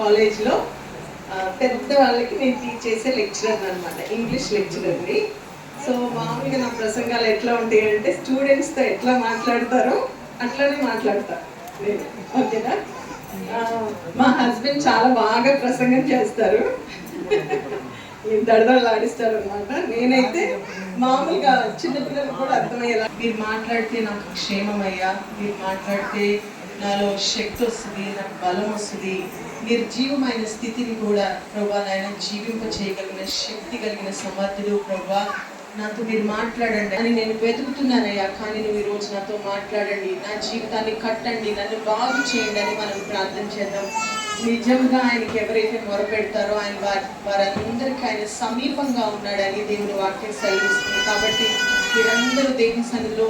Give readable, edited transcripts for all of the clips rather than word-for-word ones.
కాలేజ్లో పెద్ద వాళ్ళకి నేను టీచ్ చేసే లెక్చరర్ అనమాట, ఇంగ్లీష్ లెక్చరర్ని. సో మామూలుగా నా ప్రసంగాలు ఎట్లా ఉంటాయి అంటే స్టూడెంట్స్తో ఎట్లా మాట్లాడతారో అట్లానే మాట్లాడతాను నేను, ఓకేనా. మా హస్బెండ్ చాలా బాగా ప్రసంగం చేస్తారు, దడదడలాడిస్తారు అనమాట. నేనైతే మామూలుగా చిన్నపిల్లలకు కూడా అర్థమయ్యేలా, మీరు మాట్లాడితే నాకు క్షేమమయ్యా, మీరు మాట్లాడితే నాలో శక్తి వస్తుంది, నాకు బలం వస్తుంది, నిర్జీవమైన స్థితిని కూడా ప్రభా నాయన జీవింప చేయగలిగిన శక్తి కలిగిన సమర్థుడు ప్రభా, నాతో మీరు మాట్లాడండి అని నేను వెతుకుతున్నానయ్యా. కానీ నువ్వు ఈరోజు నాతో మాట్లాడండి, నా జీవితాన్ని కట్టండి, నన్ను బాగు చేయండి అని మనం ప్రార్థన చేద్దాం. నిజంగా ఆయనకి ఎవరైతే మొరపెడతారో ఆయన వారందరికీ ఆయన సమీపంగా ఉన్నాడని దేవుని వాక్యం సెలవిస్తుంది. కాబట్టి మీరందరూ దేవుని సన్నిధిలో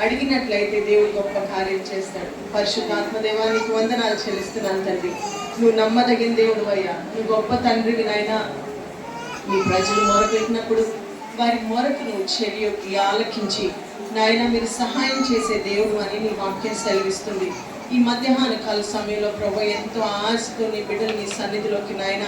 అడిగినట్లయితే దేవుడు గొప్ప కార్యం చేస్తాడు. పరిశుద్ధాత్మ దేవానికి వందనాలు చెల్లిస్తున్నాను తండ్రి. నువ్వు నమ్మదగిన దేవుడు అయ్యా, నువ్వు గొప్ప తండ్రివి నాయనా. మీ ప్రజలు మొరపెట్టినప్పుడు వారి మొరకు నువ్వు చెవియొక్కి ఆలకించి నాయన మీరు సహాయం చేసే దేవుడు అని నీ వాక్యం సెలవిస్తుంది. ఈ మధ్యాహ్న కాల సమయంలో ప్రభు ఎంతో ఆశతో నీ బిడ్డలు నీ సన్నిధిలోకి నాయన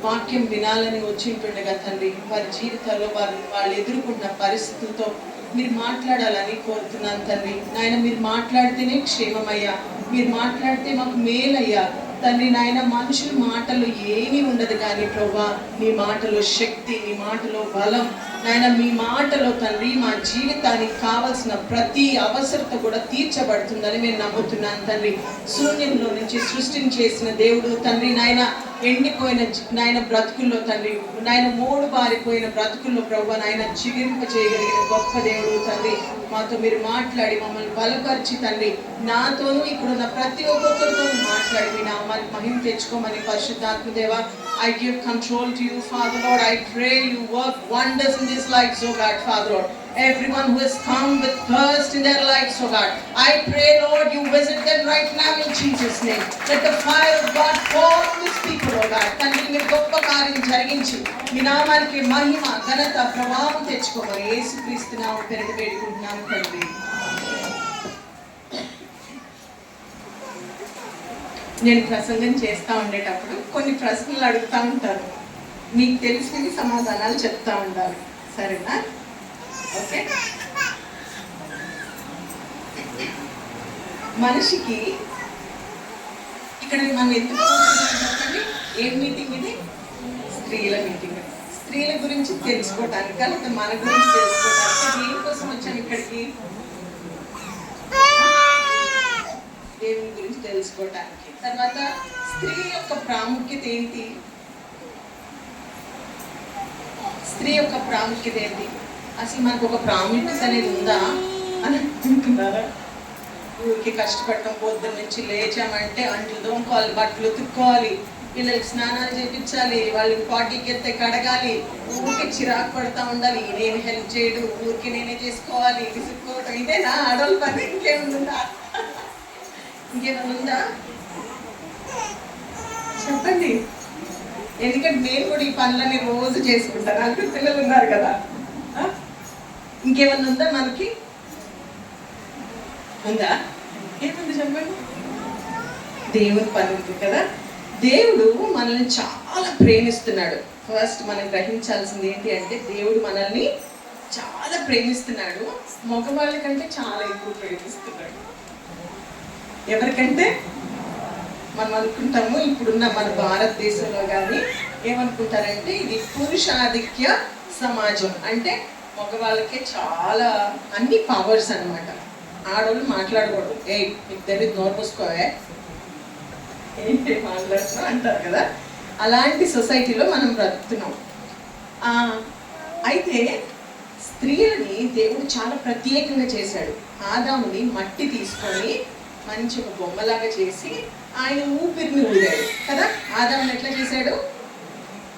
వాక్యం వినాలని వచ్చింటుండగా తండ్రి, వారి జీవితాల్లో వాళ్ళు ఎదుర్కొంటున్న పరిస్థితులతో మీరు మాట్లాడాలని కోరుతున్నాను తండ్రి. నాయన మీరు మాట్లాడితేనే క్షేమమయ్యా, మీరు మాట్లాడితే మాకు మేలయ్యా తండ్రి. నాయన మనుషుల మాటలు ఏమీ ఉండదు కానీ ప్రభా నీ మాటలో శక్తి, నీ మాటలో బలం నాయన, మీ మాటలో తండ్రి మా జీవితానికి కావలసిన ప్రతి అవసరత కూడా తీర్చబడుతుందని మేము నమ్ముతున్నాను తండ్రి. శూన్యంలో నుంచి సృష్టిని చేసిన దేవుడు తండ్రి నాయన, ఎండిపోయిన నాయన బ్రతుకుల్లో తండ్రి నాయన, మూడు బారిపోయిన బ్రతుకుల్లో ప్రభు నాయన చిగురింప చేయగలిగిన గొప్ప దేవుడు తండ్రి. మాతో మీరు మాట్లాడి మమ్మల్ని బలపరిచి తండ్రి, నాతోనూ ఇక్కడున్న ప్రతి ఒక్కొక్కరితో మాట్లాడి మీ నామాన్ని మహిమ తెచ్చుకోమని పరిశుద్ధాత్మ దేవా I give control to you, Father Lord. I pray you work wonders in this life, so God, Father Lord. Everyone who has come with thirst in their lives, so God, I pray, Lord, you visit them right now in Jesus' name. Let the fire of God fall on these people, oh God. తండ్రి మీరు గొప్ప కార్యం జరిగించి మీ నామానికి మహిమ ఘనత ప్రభావం తెచ్చుకోమని యేసుక్రీస్తు నామమున పేరిట వేడుకుంటున్నాను తండ్రి. నేను ప్రసంగం చేస్తూ ఉండేటప్పుడు కొన్ని ప్రశ్నలు అడుగుతూ ఉంటాను, మీకు తెలిసిన సమాధానాలు చెప్తా ఉండాలి, సరేనా? ఓకే. మనిషికి ఇక్కడ మనం ఎందుకు చెప్పండి, ఏం మీటింగ్ ఇది? స్త్రీల మీటింగ్. స్త్రీల గురించి తెలుసుకోవటానికి, లేకపోతే మన గురించి తెలుసుకోవడానికి దేనికోసం వచ్చాను ఇక్కడికి? దేవుని గురించి తెలుసుకోవటానికి. తర్వాత స్త్రీ యొక్క ప్రాముఖ్యత ఏంటి? స్త్రీ యొక్క ప్రాముఖ్యత ఏంటి? అసలు మనకు ఒక ప్రాముఖ్యత అనేది ఉందా అని అనుకుంటున్నారా? ఊరికి కష్టపడటం, పొద్దున్న నుంచి లేచామంటే అంట్లు తోముకోవాలి, బట్టలు ఉతుక్కోవాలి, పిల్లలకి స్నానాలు చేయించాలి, వాళ్ళకి పార్టీకి ఎత్తే కడగాలి, ఊరికి చిరాకు పడుతూ ఉండాలి, నేను హెల్ప్ చేయడు, ఊరికి నేనే చేసుకోవాలి, విసుక్కోవటం, ఇదేనా ఆడవాళ్ళ పని? ఇంకేముందా? ఇంకేమైనా ఉందా చెప్పండి. ఎందుకంటే నేను కూడా ఈ పనులన్నీ రోజు చేసుకుంటాను, నాకు పిల్లలు ఉన్నారు కదా. ఇంకేమన్నా ఉందా మనకి? ఉందా? ఏముంది చెప్పండి? దేవుని పని ఉంది కదా. దేవుడు మనల్ని చాలా ప్రేమిస్తున్నాడు. ఫస్ట్ మనం గ్రహించాల్సింది ఏంటి అంటే దేవుడు మనల్ని చాలా ప్రేమిస్తున్నాడు. మగవాళ్ళ కంటే చాలా ఎక్కువ ప్రేమిస్తున్నాడు. ఎవరికంటే మనం అనుకుంటాము ఇప్పుడున్న మన భారతదేశంలో కానీ ఏమనుకుంటారంటే ఇది పురుషాధిక్య సమాజం, అంటే మగవాళ్ళకే చాలా అన్ని పవర్స్ అనమాట. ఆడవాళ్ళు మాట్లాడకూడదు, ఏ మీకు తెలియదు నోరు మూసుకోవే ఏంటి మాట్లాడుతున్నావు అంటారు కదా. అలాంటి సొసైటీలో మనం బ్రతుకుతున్నాం. అయితే స్త్రీలని దేవుడు చాలా ప్రత్యేకంగా చేశాడు. ఆదాముని మట్టి తీసుకొని మంచి ఒక బొమ్మలాగా చేసి ఆయన ఊపిరిని ఊదాడు కదా. ఆదాముని ఎట్లా చేశాడు?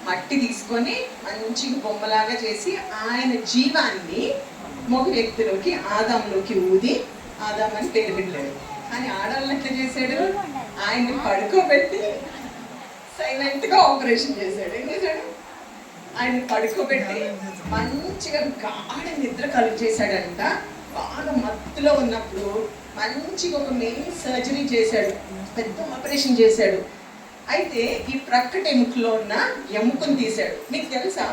మట్టి తీసుకొని మంచిగా బొమ్మలాగా చేసి ఆయన జీవాన్ని మగ వ్యక్తిలోకి ఆదాంలోకి ఊది ఆదామని పేరు పెట్టాడు. కానీ ఆడవాళ్ళని ఎట్లా చేశాడు? ఆయన్ని పడుకోబెట్టి సైలెంట్గా ఆపరేషన్ చేశాడు. ఏం చేశాడు? ఆయన్ని పడుకోబెట్టి మంచిగా గాఢ నిద్ర కలుగు చేశాడంట. బాగా మత్తులో ఉన్నప్పుడు మంచిగా ఒక మెయిన్ సర్జరీ చేశాడు, పెద్ద ఆపరేషన్ చేశాడు. అయితే ఈ ప్రక్కటి ఎముకలో ఉన్న ఎముకను తీశాడు. మీకు తెలుసా,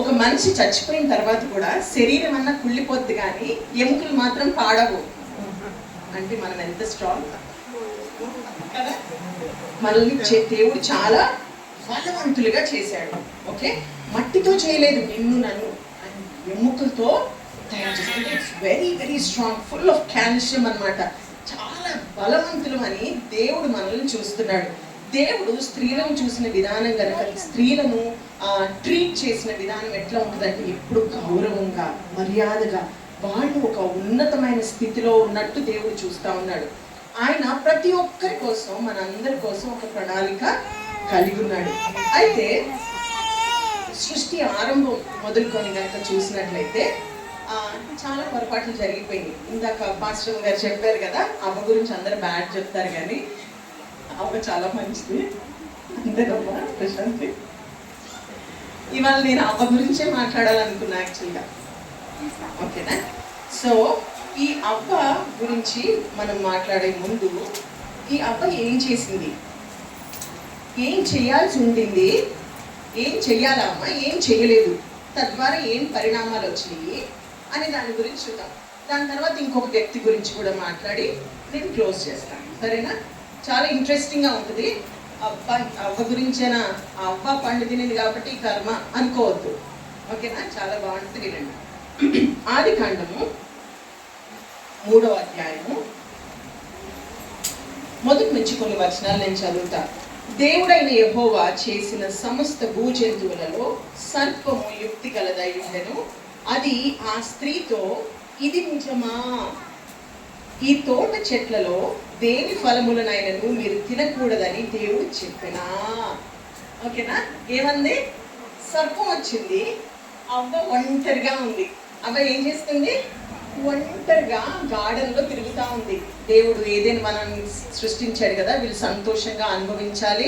ఒక మనిషి చచ్చిపోయిన తర్వాత కూడా శరీరం అన్నా కుళ్ళిపోద్ది కానీ ఎముకలు మాత్రం పాడవు. అంటే మనం ఎంత స్ట్రాంగ్ కదా. మనల్ని దేవుడు చాలా బలవంతులుగా చేశాడు. ఓకే, మట్టితో చేయలేదు నిన్ను నన్ను, ఎముకలతో తయారు చేశాడు. It's very very strong, full of calcium అన్నమాట. చాలా బలవంతులు అని దేవుడు మనల్ని చూస్తున్నాడు. దేవుడు స్త్రీలను చూసిన విధానం కనుక, స్త్రీలను ట్రీట్ చేసిన విధానం ఎట్లా ఉంటుందంటే ఎప్పుడు గౌరవంగా, మర్యాదగా, వాళ్ళు ఒక ఉన్నతమైన స్థితిలో ఉన్నట్టు దేవుడు చూస్తూ ఉన్నాడు. ఆయన ప్రతి ఒక్కరి కోసం, మనందరి కోసం ఒక ప్రణాళిక కలిగి ఉన్నాడు. అయితే సృష్టి ఆరంభం మొదలుకొని కనుక చూసినట్లయితే చాలా పొరపాట్లు జరిగిపోయినాయి. ఇందాక పాస్టర్ గారు చెప్పారు కదా, అవ్వ గురించి అందరూ బ్యాడ్ చెప్తారు కానీ అవ్వ చాలా మంచిది. అంతేనమ్మా ప్రశాంతి? ఇవాళ నేను అవ్వ గురించే మాట్లాడాలనుకున్నా యాక్చువల్గా. ఓకేనా? సో ఈ అవ్వ గురించి మనం మాట్లాడే ముందు, ఈ అవ్వ ఏం చేసింది, ఏం చేయాల్సి ఉండింది, ఏం చెయ్యాలమ్మా, ఏం చేయలేదు, తద్వారా ఏం పరిణామాలు వచ్చినాయి అని దాని గురించి చూద్దాం. దాని తర్వాత ఇంకొక వ్యక్తి గురించి కూడా మాట్లాడి నేను క్లోజ్ చేస్తాను. సరేనా? చాలా ఇంట్రెస్టింగ్గా ఉంటుంది. అవ్వ గురించేనా, అవ్వ పండు తినేది కాబట్టి కర్మ అనుకోవద్దు. ఓకేనా? చాలా బాగుంటుంది. వినండి. ఆదికాండము 3వ అధ్యాయము మొదటి నుంచి కొన్ని వచనాలు నేను చదువుతా. దేవుడైన యెహోవా చేసిన సమస్త భూజంతువులలో సర్పము యుక్తి కలదై ఉండెను. అది ఆ స్త్రీతో, ఇది నిజమా, ఈ తోట చెట్లలో దేని ఫలములనైనను మీరు తినకూడదని దేవుడు చెప్పినా. ఓకేనా? ఏమంది? సర్పం వచ్చింది, అవ్వ ఒంటరిగా ఉంది. అవ్వ ఏం చేస్తుంది? ఒంటరిగా గార్డెన్లో తిరుగుతూ ఉంది. దేవుడు ఏదైనా మనల్ని సృష్టించాడు కదా, వీళ్ళు సంతోషంగా అనుభవించాలి,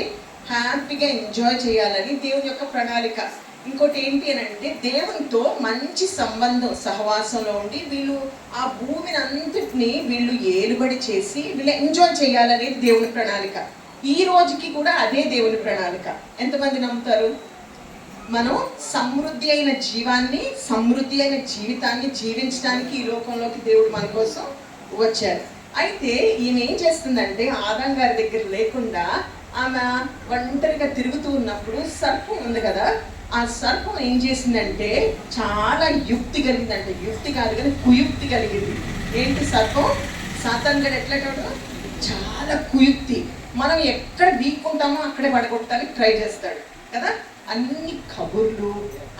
హ్యాపీగా ఎంజాయ్ చేయాలని దేవుని యొక్క ప్రణాళిక. ఇంకోటి ఏంటి అని అంటే, దేవునితో మంచి సంబంధం, సహవాసంలో ఉండి వీళ్ళు ఆ భూమిని అంతటిని వీళ్ళు ఏలుబడి చేసి వీళ్ళు ఎంజాయ్ చేయాలనేది దేవుని ప్రణాళిక. ఈ రోజుకి కూడా అదే దేవుని ప్రణాళిక. ఎంతమంది నమ్ముతారు? మనం సమృద్ధి అయిన జీవాన్ని, సమృద్ధి అయిన జీవితాన్ని జీవించడానికి ఈ లోకంలోకి దేవుడు మన కోసం వచ్చారు. అయితే ఈమె ఏం చేస్తుందంటే, ఆదాం గారి దగ్గర లేకుండా ఆమె ఒంటరిగా తిరుగుతూ ఉన్నప్పుడు సర్పం ఉంది కదా, ఆ సర్పం ఏం చేసిందంటే చాలా యుక్తి కలిగిందంటే, యుక్తి కాదు కానీ కుయుక్తి కలిగింది. ఏంటి సర్పం? సాతాన్ గడు ఎట్లాంటాడు? చాలా కుయుక్తి. మనం ఎక్కడ వీక్కుంటామో అక్కడే పడగొట్టడానికి ట్రై చేస్తాడు కదా. అన్ని కబుర్లు,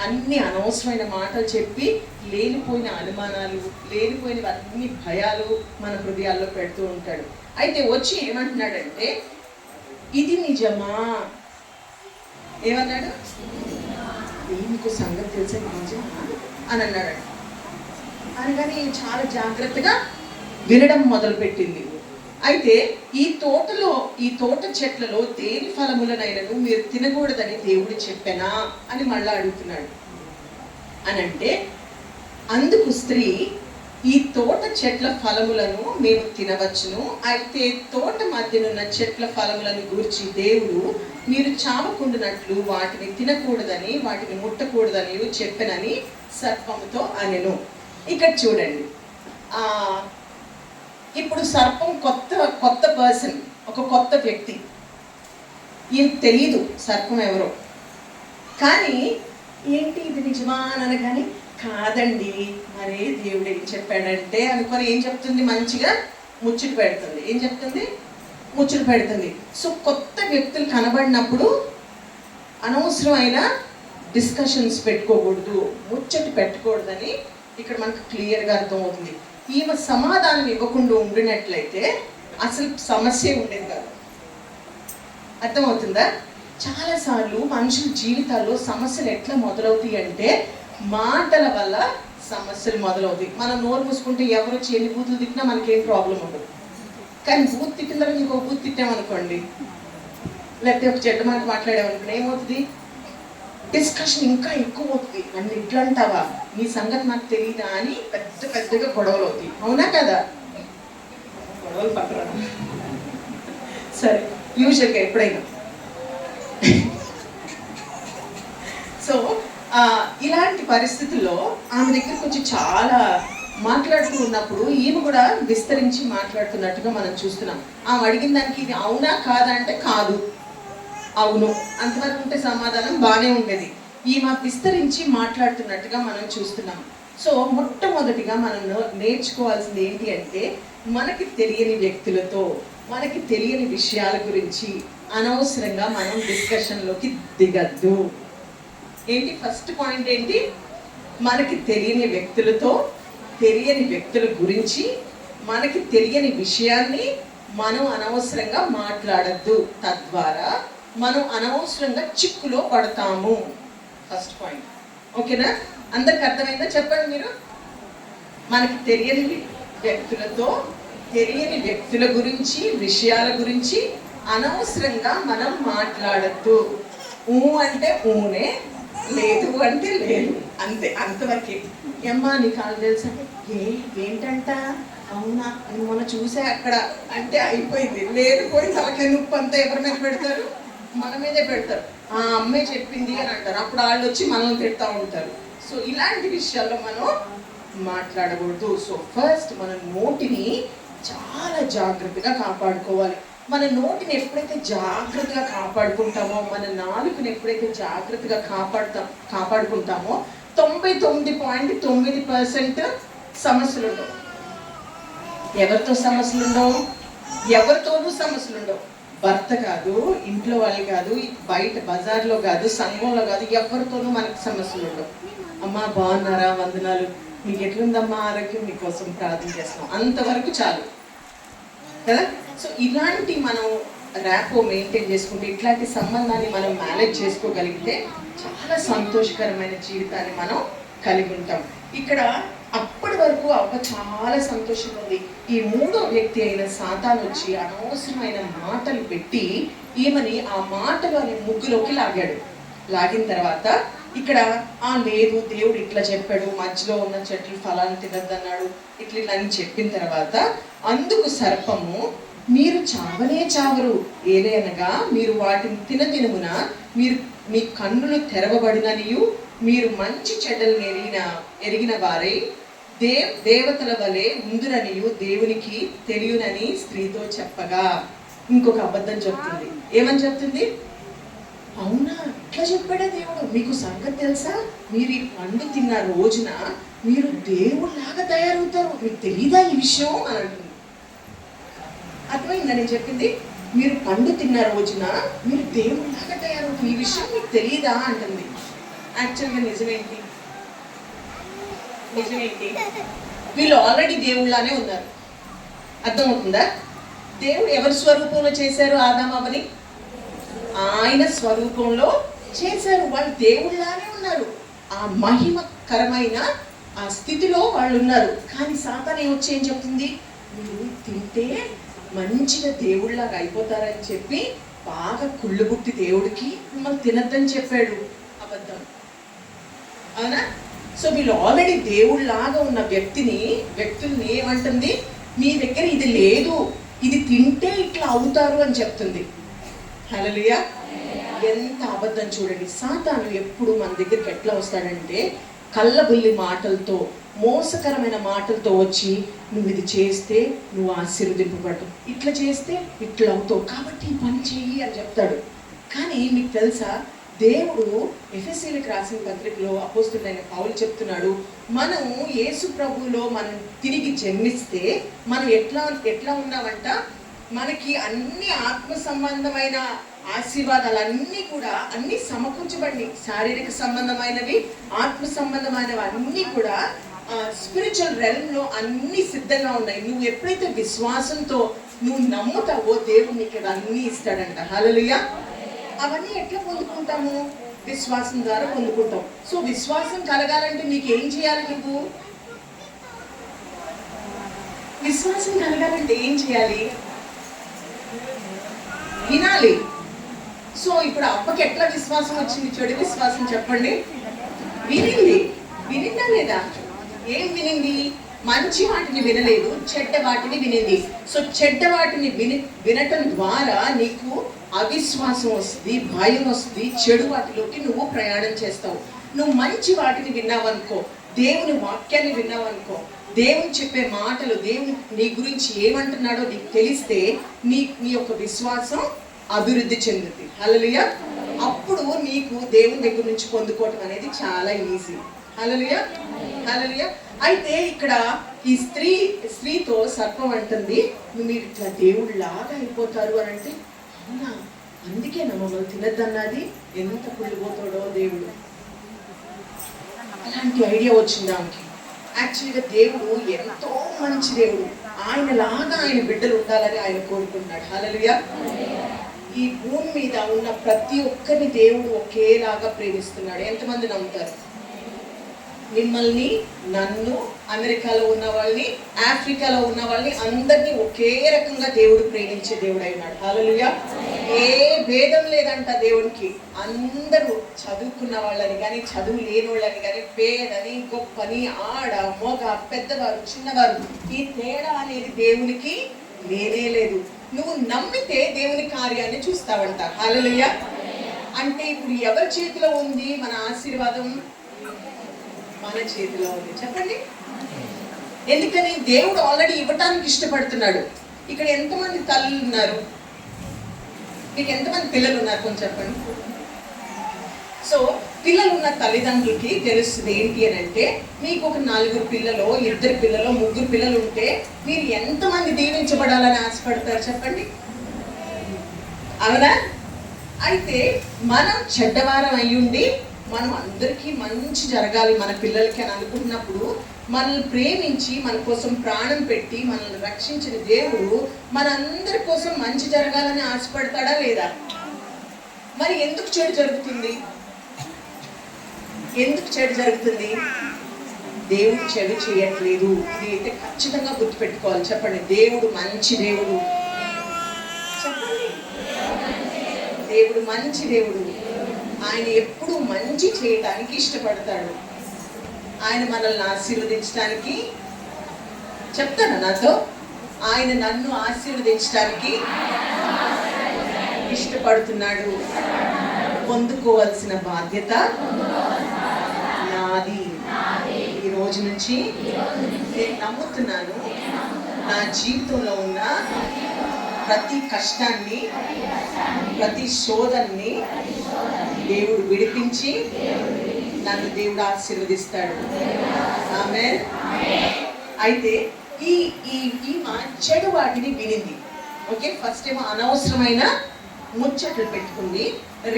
అన్ని అనవసరమైన మాటలు చెప్పి లేనిపోయిన అనుమానాలు, లేనిపోయినవన్నీ భయాలు మన హృదయాల్లో పెడుతూ ఉంటాడు. అయితే వచ్చి ఏమంటున్నాడంటే, ఇది నిజమా? ఏమన్నాడు? మీకు సంగతి తెలిసే నిజమా అని అన్నాడు. అనగానే చాలా జాగ్రత్తగా వినడం మొదలుపెట్టింది. అయితే ఈ తోట చెట్లలో దేని ఫలములనైనను మీరు తినకూడదని దేవుడు చెప్పానా అని మళ్ళా అడుగుతున్నాడు. అనంటే అందుకు స్త్రీ, ఈ తోట చెట్ల ఫలములను మేము తినవచ్చును, అయితే తోట మధ్యనున్న చెట్ల ఫలములను గూర్చి దేవుడు మీరు చావకుండునట్లు వాటిని తినకూడదని, వాటిని ముట్టకూడదని చెప్పనని సర్పముతో అనెను. ఇక్కడ చూడండి, ఇప్పుడు సర్పం కొత్త పర్సన్, ఒక కొత్త వ్యక్తి. ఈయన తెలీదు సర్పం ఎవరో. కానీ ఏంటి ఇది నిజమా అని అనగానే, కాదండి మరే దేవుడు ఏం చెప్పాడంటే అనుకొని ఏం చెప్తుంది? మంచిగా ముచ్చట పెడుతుంది. ఏం చెప్తుంది? ముచ్చట పెడుతుంది. సో కొత్త వ్యక్తులు కనబడినప్పుడు అనవసరమైన డిస్కషన్స్ పెట్టుకోకూడదు, ముచ్చట పెట్టకూడదని ఇక్కడ మనకు క్లియర్గా అర్థమవుతుంది. ఈమె సమాధానం ఇవ్వకుండా ఉండినట్లయితే అసలు సమస్య ఉండేది కాదు. అర్థమవుతుందా? చాలాసార్లు మనుషుల జీవితాల్లో సమస్యలు ఎట్లా మొదలవుతాయి అంటే, మాటల వల్ల సమస్యలు మొదలవుతాయి. మనం నోరు మూసుకుంటే ఎవరు వచ్చి ఎన్ని బూతులు తిట్టినా మనకేం ప్రాబ్లం ఉండదు. కానీ బూత్ తిట్టిన తర్వాత ఇంకో బూత్ తిట్టామనుకోండి, లేకపోతే ఒక చెడ్డ మాట మాట్లాడామనుకోండి, ఏమవుతుంది? డిస్కషన్ ఇంకా ఎక్కువ అవుతుంది. నన్ను ఇట్లా అంటావా, నీ సంగతి నాకు తెలియదా అని పెద్దగా గొడవలు అవుతాయి. అవునా కదా? గొడవలు పట్టరా? సరే, యూజువల్గా ఎప్పుడైనా. సో ఇలాంటి పరిస్థితుల్లో ఆమె దగ్గరికి వచ్చి చాలా మాట్లాడుతూ ఉన్నప్పుడు ఈమె కూడా విస్తరించి మాట్లాడుతున్నట్టుగా మనం చూస్తున్నాం. ఆమె అడిగిన దానికి ఇది అవునా కాదా అంటే కాదు, అవును అంతవరకు ఉంటే సమాధానం బాగానే ఉండేది. ఈమె విస్తరించి మాట్లాడుతున్నట్టుగా మనం చూస్తున్నాం. సో మొట్టమొదటిగా మనం నేర్చుకోవాల్సింది ఏంటి అంటే, మనకి తెలియని వ్యక్తులతో, మనకి తెలియని విషయాల గురించి అనవసరంగా మనం డిస్కషన్లోకి దిగద్దు. ఏంటి ఫస్ట్ పాయింట్ ఏంటి? మనకి తెలియని వ్యక్తులతో, తెలియని వ్యక్తుల గురించి, మనకి తెలియని విషయాన్ని మనం అనవసరంగా మాట్లాడద్దు. తద్వారా మనం అనవసరంగా చిక్కులో పడతాము. First point. ఓకేనా? అందరికి అర్థమైందా? చెప్పండి మీరు. మనకి తెలియని వ్యక్తులతో, తెలియని వ్యక్తుల గురించి, విషయాల గురించి అనవసరంగా మనం మాట్లాడద్దు. ఊ అంటే ఊనే, లేదు అంటే లేదు, అంతే, అంతవరకే. ఏమ్మా నీ కాలు తెలుసా? ఏంటంట? అవునా నేను మొన్న చూసా అక్కడ అంటే అయిపోయింది. లేదు పోయి తలకాయ నొప్పి అంతా ఎవరి మీద పెడతారు? మన మీదే పెడతారు. ఆ అమ్మే చెప్పింది అని అంటారు. అప్పుడు వాళ్ళు వచ్చి మనల్ని తిడతా ఉంటారు. సో ఇలాంటి విషయాల్లో మనం మాట్లాడకూడదు. సో ఫస్ట్ మన నోటిని చాలా జాగ్రత్తగా కాపాడుకోవాలి. మన నోటిని ఎప్పుడైతే జాగ్రత్తగా కాపాడుకుంటామో, మన నాలుకని ఎప్పుడైతే జాగ్రత్తగా కాపాడుకుంటామో 99.9% సమస్యలు ఉండవు. ఎవరితో సమస్యలు ఉండవు? ఎవరితోనూ సమస్యలు ఉండవు. భర్త కాదు, ఇంట్లో వాళ్ళు కాదు, బయట బజార్లో కాదు, సంఘంలో కాదు, ఎవరితోనూ మనకు సమస్యలు ఉండవు. అమ్మా బాగున్నారా, వందనాలు, మీకు ఎట్లుందమ్మా ఆరోగ్యం, మీకోసం ప్రార్థన చేస్తాం, అంతవరకు చాలు కదా. సో ఇలాంటి మనం ర్యాపో మెయింటైన్ చేసుకుంటే, ఇట్లాంటి సంబంధాన్ని మనం మేనేజ్ చేసుకోగలిగితే చాలా సంతోషకరమైన జీవితాన్ని మనం కలిగి ఉంటాం. ఇక్కడ అప్పటి వరకు అవ్వ చాలా సంతోషంగా ఉంది. ఈ మూడో వ్యక్తి అయిన సాతాను వచ్చి అనవసరమైన మాటలు పెట్టి ఈమెని ఆ మాటలు అనే ముగ్గులోకి లాగిన తర్వాత ఇక్కడ లేదు దేవుడు ఇట్లా చెప్పాడు, మధ్యలో ఉన్న చెట్లు ఫలాన్ని తినద్దన్నాడు, ఇట్లా అని చెప్పిన తర్వాత అందుకు సర్పము, మీరు చావనే చావరు, ఏలైనగా మీరు వాటిని తినదినమున మీరు మీ కన్నులు తెరవబడిననియు మీరు మంచి చెడ్డలు ఎరిగిన వారై దేవతల వలె ఉందురనియు దేవునికి తెలియనని స్త్రీతో చెప్పగా. ఇంకొక అబద్ధం చెప్తుంది. ఏమని చెప్తుంది? అవునా ఇట్లా చెప్పాడా దేవుడు, మీకు సంగతి తెలుసా, మీరు ఈ పండు తిన్న రోజున మీరు దేవుడిలాగా తయారవుతారు, మీకు తెలీదా ఈ విషయం అని అంటుంది. అర్థమైందా నేను చెప్పింది? మీరు పండు తిన్న రోజున మీరు దేవుడిలాగా తయారవుతారు, ఈ విషయం మీకు తెలీదా అంటుంది. యాక్చువల్గా నిజమేంటి? వీళ్ళు ఆల్రెడీ దేవుళ్ళలానే ఉన్నారు. అర్థమవుతుందా? దేవుడు ఎవరి స్వరూపంలో చేశారు ఆదామవని? ఆయన స్వరూపంలో చేశారు. వాళ్ళు దేవుళ్ళలానే ఉన్నారు. ఆ మహిమకరమైన ఆ స్థితిలో వాళ్ళు ఉన్నారు. కానీ సాతాను ఏమొచ్చి ఏం చెప్తుంది? మీరు తింటే మంచిగా దేవుళ్ళలాగా అయిపోతారని చెప్పి బాగా కుళ్ళుబుట్టి దేవుడికి మిమ్మల్ని తినద్దని చెప్పాడు. అబద్ధం. అవునా? సో వీళ్ళు ఆల్రెడీ దేవుళ్ళలాగా ఉన్న వ్యక్తుల్ని ఏమంటుంది? మీ దగ్గర ఇది లేదు, ఇది తింటే ఇట్లా అవుతారు అని చెప్తుంది. హల్లెలూయా. ఎంత అబద్ధం చూడండి. సాతాను ఎప్పుడు మన దగ్గరికి ఎట్లా వస్తాడంటే కళ్ళబుల్లి మాటలతో, మోసకరమైన మాటలతో వచ్చి నువ్వు ఇది చేస్తే నువ్వు ఆశీర్వదింపబడు, ఇట్లా చేస్తే ఇట్లా అవుతావు, కాబట్టి ఈ పని చెయ్యి అని చెప్తాడు. కానీ మీకు తెలుసా, దేవుడు ఎఫెసీయులకు రాసిన పత్రికలో అపోస్తలుడైన పౌలు చెప్తున్నాడు, మనం యేసు ప్రభువులో మనం తిరిగి జన్మిస్తే మనం ఎట్లా ఉన్నామంట, మనకి అన్ని ఆత్మ సంబంధమైన ఆశీర్వాదాలన్నీ కూడా అన్ని సమకూర్చబడి, శారీరక సంబంధమైనవి, ఆత్మ సంబంధమైనవి అన్నీ కూడా స్పిరిచువల్ రెల్మ్ లో అన్ని సిద్ధంగా ఉన్నాయి. నువ్వు ఎప్పుడైతే విశ్వాసంతో నువ్వు నమ్ముతావో దేవుడు నీకు అన్నీ ఇస్తాడంట. హల్లెలూయా. అవన్నీ ఎట్లా పొందుకుంటాము? విశ్వాసం ద్వారా పొందుకుంటాం. సో విశ్వాసం కలగాలంటే నీకు ఏం చేయాలి? నువ్వు విశ్వాసం కలగాలంటే ఏం చేయాలి? వినాలి. సో ఇప్పుడు అప్పకి ఎట్లా విశ్వాసం వచ్చింది? చెడు విశ్వాసం చెప్పండి. వినిందా లేదా? ఏం వినింది? మంచి వాటిని వినలేదు, చెడ్డ వాటిని వినింది. సో చెడ్డ వాటిని వినటం ద్వారా నీకు అవిశ్వాసం వస్తుంది, భయం వస్తుంది, చెడు వాటిలోకి నువ్వు ప్రయాణం చేస్తావు. నువ్వు మంచి వాటిని విన్నావనుకో, దేవుని వాక్యాన్ని విన్నావనుకో, దేవుని చెప్పే మాటలు, దేవుని నీ గురించి ఏమంటున్నాడో నీకు తెలిస్తే నీ యొక్క విశ్వాసం అభివృద్ధి చెందుతుంది. హల్లెలూయా. అప్పుడు నీకు దేవుని దగ్గర నుంచి పొందుకోవటం అనేది చాలా ఈజీ. హల్లెలూయా, హల్లెలూయా. అయితే ఇక్కడ ఈ స్త్రీతో సర్పం అంటుంది, మీరు ఇట్లా దేవుడు లాగా అయిపోతారు అని అంటే, అవునా, అందుకే మమ్మల్ని తినద్దన్నది, ఎంత కుళ్ళిపోతాడో దేవుడు. అలాంటి ఐడియా వచ్చింది ఆమెకి. యాక్చువల్గా దేవుడు ఎంతో మంచి దేవుడు, ఆయన లాగా ఆయన బిడ్డలు ఉండాలని ఆయన కోరుకుంటున్నాడు. హల్లెలూయా. ఈ భూమి మీద ఉన్న ప్రతి ఒక్కరిని దేవుడు ఒకేలాగా ప్రేమిస్తున్నాడు. ఎంతమంది నమ్ముతారు? మిమ్మల్ని, నన్ను, అమెరికాలో ఉన్న వాళ్ళని, ఆఫ్రికాలో ఉన్న వాళ్ళని, అందరినీ ఒకే రకంగా దేవుడు ప్రేమించే దేవుడు అయినాడు. హల్లెలూయా. ఏ భేదం లేదంట దేవుడికి. అందరూ చదువుకున్న వాళ్ళని కానీ, చదువు లేని వాళ్ళని కానీ, పేదని, గొప్పని, ఆడ, మగ, పెద్దవారు, చిన్నవారు, ఈ తేడా అనేది దేవునికి లేనే లేదు. నువ్వు నమ్మితే దేవుని కార్యాన్ని చూస్తావంట. హల్లెలూయా. అంటే ఇప్పుడు ఎవరి చేతిలో ఉంది మన ఆశీర్వాదం? మన చేతిలో ఉంది. చెప్పండి. ఎందుకని? దేవుడు ఆల్రెడీ ఇవ్వటానికి ఇష్టపడుతున్నాడు. ఇక్కడ ఎంతమంది తల్లులు ఉన్నారు? మీకు ఎంతమంది పిల్లలు ఉన్నారు? కొంచెం చెప్పండి. సో పిల్లలు ఉన్న తల్లిదండ్రులకి తెలుస్తుంది ఏంటి అని అంటే, మీకు ఒక 4 పిల్లలు, 2 పిల్లలు, 3 పిల్లలు ఉంటే మీరు ఎంతమంది దీవించబడాలని ఆశపడతారు? చెప్పండి. అవునా? అయితే మనం చెడ్డవారం అయ్యుండి మనం అందరికీ మంచి జరగాలి మన పిల్లలకి అని అనుకుంటున్నప్పుడు, మనల్ని ప్రేమించి మన కోసం ప్రాణం పెట్టి మనల్ని రక్షించిన దేవుడు మనందరి కోసం మంచి జరగాలని ఆశపడతాడా లేదా? మరి ఎందుకు చెడు జరుగుతుంది? ఎందుకు చెడు జరుగుతుంది? దేవుడు చెడు చేయట్లేదు. ఇది అయితే ఖచ్చితంగా గుర్తుపెట్టుకోవాలి. చెప్పండి. దేవుడు మంచి దేవుడు. చెప్పండి. దేవుడు మంచి దేవుడు. ఆయన ఎప్పుడు మంచి చేయటానికి ఇష్టపడతాడు. ఆయన మనల్ని ఆశీర్వదించడానికి, చెప్తాను నాతో, ఆయన నన్ను ఆశీర్వదించడానికి ఇష్టపడుతున్నాడు. పొందుకోవాల్సిన బాధ్యత నాది. ఈ రోజు నుంచి నేను నమ్ముతున్నాను, నా జీవితంలో ఉన్న ప్రతి కష్టాన్ని, ప్రతి శోధనని దేవుడు విడిపించి నన్ను దేవుడు ఆశీర్వదిస్తాడు. ఆమేన్. అయితే ఈ చెడు వాటిని వినింది. ఓకే, ఫస్ట్ ఏమో అనవసరమైన ముచ్చట్లు పెట్టుకుంది.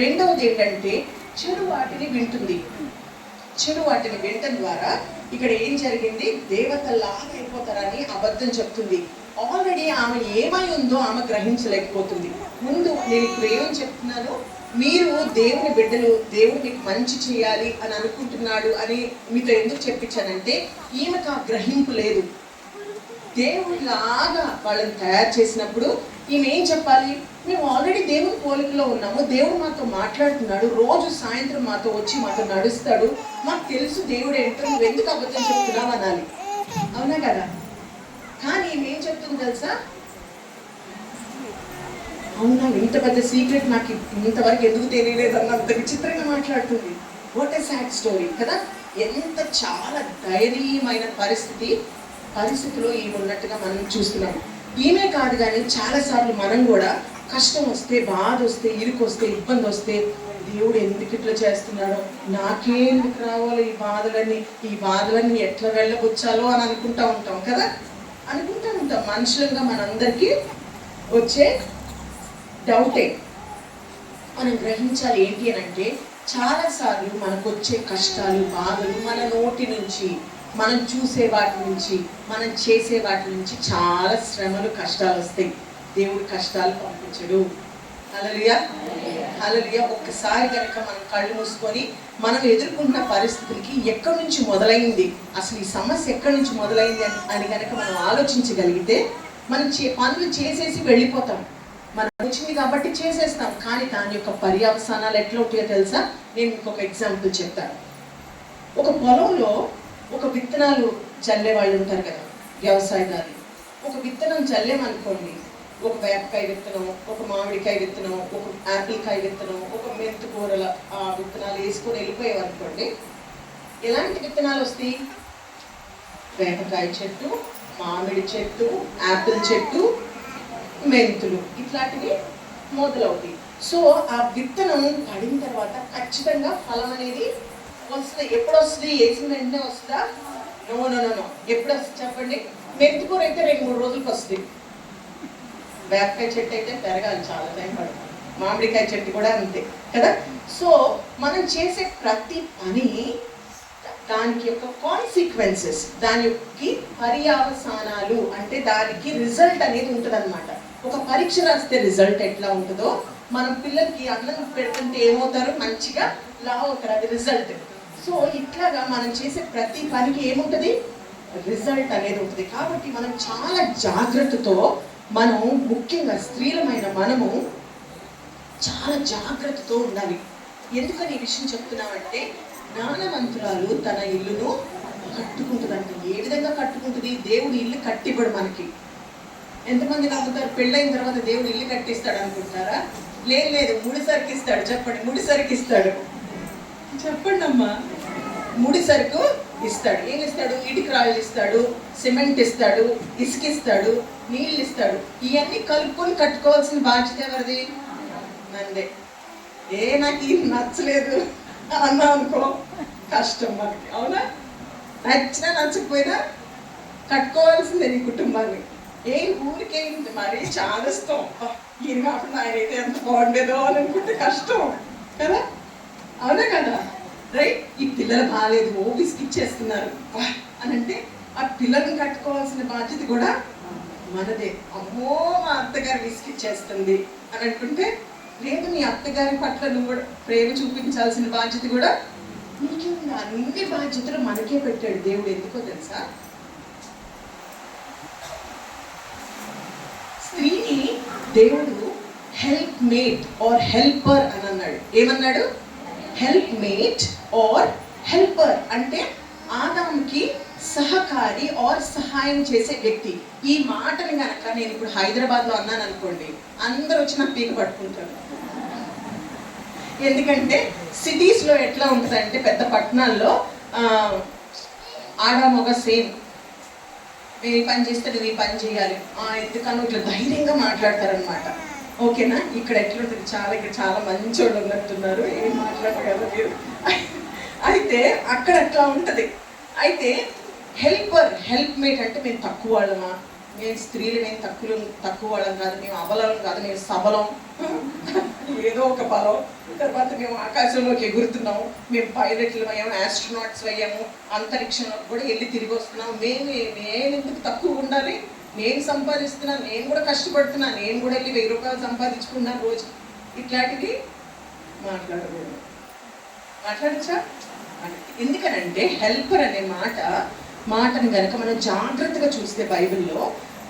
రెండవది ఏంటంటే చెడు వాటిని వింటుంది. చెడు వాటిని వినటం ద్వారా ఇక్కడ ఏం జరిగింది? దేవతల్లాగా అయిపోతారని అబద్ధం చెప్తుంది. ఆల్రెడీ ఆమె ఏమై ఉందో ఆమె గ్రహించలేకపోతుంది. ముందు నేను ఇప్పుడు ఏమని చెప్తున్నాను, మీరు దేవుని బిడ్డలు, దేవుడు మీకు మంచి చేయాలి అని అనుకుంటున్నాడు అని మీతో ఎందుకు చెప్పించానంటే, ఈమెకు ఆ గ్రహింపు లేదు. దేవుడిలాగా వాళ్ళని తయారు చేసినప్పుడు ఈమె ఏం చెప్పాలి? మేము ఆల్రెడీ దేవుని పోలికలో ఉన్నాము, దేవుడు మాతో మాట్లాడుతున్నాడు, రోజు సాయంత్రం మాతో వచ్చి మాతో నడుస్తాడు, మాకు తెలుసు దేవుడు ఏంటో, నువ్వు ఎందుకు అబద్ధం చెప్తున్నావు అనాలి. అవునా కదా? కానీ ఈమె ఏం చెప్తుంది తెలుసా? అవునా, ఇంత పెద్ద సీక్రెట్ నాకు ఇంతవరకు ఎందుకు తెలియలేదు అన్నంత విచిత్రంగా మాట్లాడుతుంది. వాట్ ఎ సాడ్ స్టోరీ కదా. ఎంత చాలా ధైర్యమైన పరిస్థితిలో ఈమె ఉన్నట్టుగా మనం చూస్తున్నాం. ఈమె కాదు కానీ చాలాసార్లు మనం కూడా కష్టం వస్తే, బాధ వస్తే, ఇరుకు వస్తే, ఇబ్బంది వస్తే, దేవుడు ఎందుకు ఇట్లా చేస్తున్నాడో, నాకే ఎందుకు రావాలో ఈ బాధలన్నీ ఎట్లా వెళ్ళబుచ్చాలో అని అనుకుంటా ఉంటాం కదా. అనుకుంటా ఉంటాం. మనుషులంగా మనందరికీ వచ్చే డౌటే. మనం గ్రహించాలి ఏంటి అని అంటే, చాలాసార్లు మనకు వచ్చే కష్టాలు, బాధలు మన నోటి నుంచి, మనం చూసే వాటి నుంచి, మనం చేసే వాటి నుంచి చాలా శ్రమలు, కష్టాలు వస్తాయి. దేవుడు కష్టాలు పంపించడు. హల్లెలూయా, హల్లెలూయా. ఒక్కసారి కనుక మనం కళ్ళు మూసుకొని మనం ఎదుర్కొంటున్న పరిస్థితులకి ఎక్కడి నుంచి మొదలైంది, అసలు ఈ సమస్య ఎక్కడి నుంచి మొదలైంది అని కనుక మనం ఆలోచించగలిగితే, మనం పనులు చేసేసి వెళ్ళిపోతాం. మనం వచ్చింది కాబట్టి చేసేస్తాం, కానీ దాని యొక్క పర్యవసానాలు ఎట్లా ఉంటాయో తెలుసా? నేను మీకు ఒక ఎగ్జాంపుల్ చెప్తాను. ఒక పొలంలో ఒక విత్తనాలు చల్లే వాళ్ళు ఉంటారు కదా, వ్యవసాయదారులు. ఒక విత్తనం చల్లేమనుకోండి, ఒక వేపకాయ విత్తనం, ఒక మామిడికాయ విత్తనం, ఒక యాపిల్ కాయ విత్తనం, ఒక మెంతు కూరల ఆ విత్తనాలు వేసుకొని వెళ్ళిపోయామనుకోండి, ఎలాంటి విత్తనాలు వస్తాయి? వేపకాయ చెట్టు, మామిడి చెట్టు, యాపిల్ చెట్టు, మెంతులు, ఇట్లాంటివి మొదలవుతాయి. సో ఆ విత్తనం పడిన తర్వాత ఖచ్చితంగా ఫలం అనేది వస్తుంది. ఎప్పుడు వస్తుంది? వేసిన వెంటనే వస్తుందా? No no no no. ఎప్పుడు వస్తుంది చెప్పండి? మెంతికూర అయితే 2-3 రోజులకు వస్తుంది. వేపకాయ చెట్టు అయితే పెరగాలి, చాలా టైం పడుతుంది. మామిడికాయ చెట్టు కూడా అంతే కదా. సో మనం చేసే ప్రతి పని దానికి యొక్క కాన్సిక్వెన్సెస్, దానికి పర్యవసానాలు, అంటే దానికి రిజల్ట్ అనేది ఉంటుంది అనమాట. ఒక పరీక్ష రాస్తే రిజల్ట్ ఎట్లా ఉంటుందో, మనం పిల్లలకి అన్నం పెడుతుంటే ఏమవుతారు? మంచిగా లావు అవుతారు, అది రిజల్ట్. సో ఇట్లాగా మనం చేసే ప్రతి పనికి ఏముంటుంది? రిజల్ట్ అనేది ఉంటుంది. కాబట్టి మనం చాలా జాగ్రత్తతో, మనం ముఖ్యంగా స్త్రీలమైన మనము చాలా జాగ్రత్తతో ఉండాలి. ఎందుకని ఈ విషయం చెప్తున్నామంటే, జ్ఞానవంతురాలు తన ఇల్లును కట్టుకుంటుందంటే ఏ విధంగా కట్టుకుంటుంది? దేవుడు ఇల్లు కట్టివ్వడు మనకి. ఎంతమంది నమ్ముతారు పెళ్ళైన తర్వాత దేవుడు ఇల్లు కట్టిస్తాడు అనుకుంటారా? లేదు, ముడి సరుకు ఇస్తాడు. చెప్పండి, ముడి సరుకు ఇస్తాడు. చెప్పండి అమ్మా. ముడి సరుకు ఇస్తాడు. ఏమి ఇస్తాడు? ఇటుక రాళ్ళు ఇస్తాడు, సిమెంట్ ఇస్తాడు, ఇసుక ఇస్తాడు, నీళ్ళు ఇస్తాడు. ఇవన్నీ కలుపుకొని కట్టుకోవాల్సిన బాధ్యత ఎవరిది? నందే. నాకు ఇది నచ్చలేదు అన్నా అనుకో, కష్టం మనకి. అవునా? నచ్చినా నచ్చకపోయినా కట్టుకోవాల్సిందే నీ కుటుంబాన్ని. ఊరికే మరి చాలా ఇష్టం, ఈయన కాకుండా ఆయన అయితే ఎంత బాగుండేదో అని అనుకుంటే కష్టం కదా. అవునా కదా? రైట్. ఈ పిల్లలు బాగాలేదు, విసిగిచ్చేస్తున్నారు అని అంటే ఆ పిల్లల్ని కట్టుకోవాల్సిన బాధ్యత కూడా మనదే. అమ్మో మా అత్తగారు విసిగిచ్చేస్తుంది అని అనుకుంటే, లేదు, నీ అత్తగారి పట్ల నువ్వు కూడా ప్రేమ చూపించాల్సిన బాధ్యత కూడా నీకే ఉంది. అన్ని బాధ్యతలు మనకే పెట్టాడు దేవుడు. ఎందుకో తెలుసా? స్త్రీని దేవుడు హెల్ప్ మేట్ ఆర్ హెల్పర్ అని అన్నాడు. ఏమన్నాడు? హెల్ప్ మేట్ ఆర్ హెల్పర్ అంటే ఆదాముకి సహకారి ఆర్ సహాయం చేసే వ్యక్తి. ఈ మాటని కనుక నేను ఇప్పుడు హైదరాబాద్లో అన్నాను అనుకోండి, అందరూ వచ్చి నాకు పీక పట్టుకుంటారు. ఎందుకంటే సిటీస్లో ఎట్లా ఉంటుందంటే, పెద్ద పట్టణాల్లో ఆడ మగ సేమ్, నేను ఈ పని చేస్తే నువ్వు ఈ పని చేయాలి, ఎందుకన్నా ఇట్లా ధైర్యంగా మాట్లాడతారనమాట. ఓకేనా? ఇక్కడ ఎట్లుంటుంది? ఇక్కడ చాలా మంచి వాళ్ళు ఉన్నట్టున్నారు, ఏం మాట్లాడగలరు మీరు. అయితే అక్కడ అట్లా ఉంటుంది. అయితే హెల్పర్, హెల్ప్ మేట్ అంటే మేము తక్కువ వాళ్ళమా? మేము స్త్రీలు మేము తక్కువ వాళ్ళం కాదు, మేము అబలం కాదు, మేము సబలం, ఏదో ఒక బలం. తర్వాత మేము ఆకాశంలోకి ఎగురుతున్నాము, మేము పైలట్లు అయ్యాము, ఆస్ట్రోనాట్స్ అయ్యాము, అంతరిక్షంలోకి కూడా వెళ్ళి తిరిగి వస్తున్నాము. నేను ఎందుకు తక్కువ ఉండాలి? నేను సంపాదిస్తున్నాను, నేను కూడా కష్టపడుతున్నాను, నేను కూడా వెళ్ళి 1000 రూపాయలు సంపాదించుకున్నాను రోజు. ఇట్లాంటివి మాట్లాడకూడదు. మాట్లాడచ్చా? ఎందుకనంటే హెల్పర్ అనే మాటను కనుక మనం జాగ్రత్తగా చూస్తే బైబిల్లో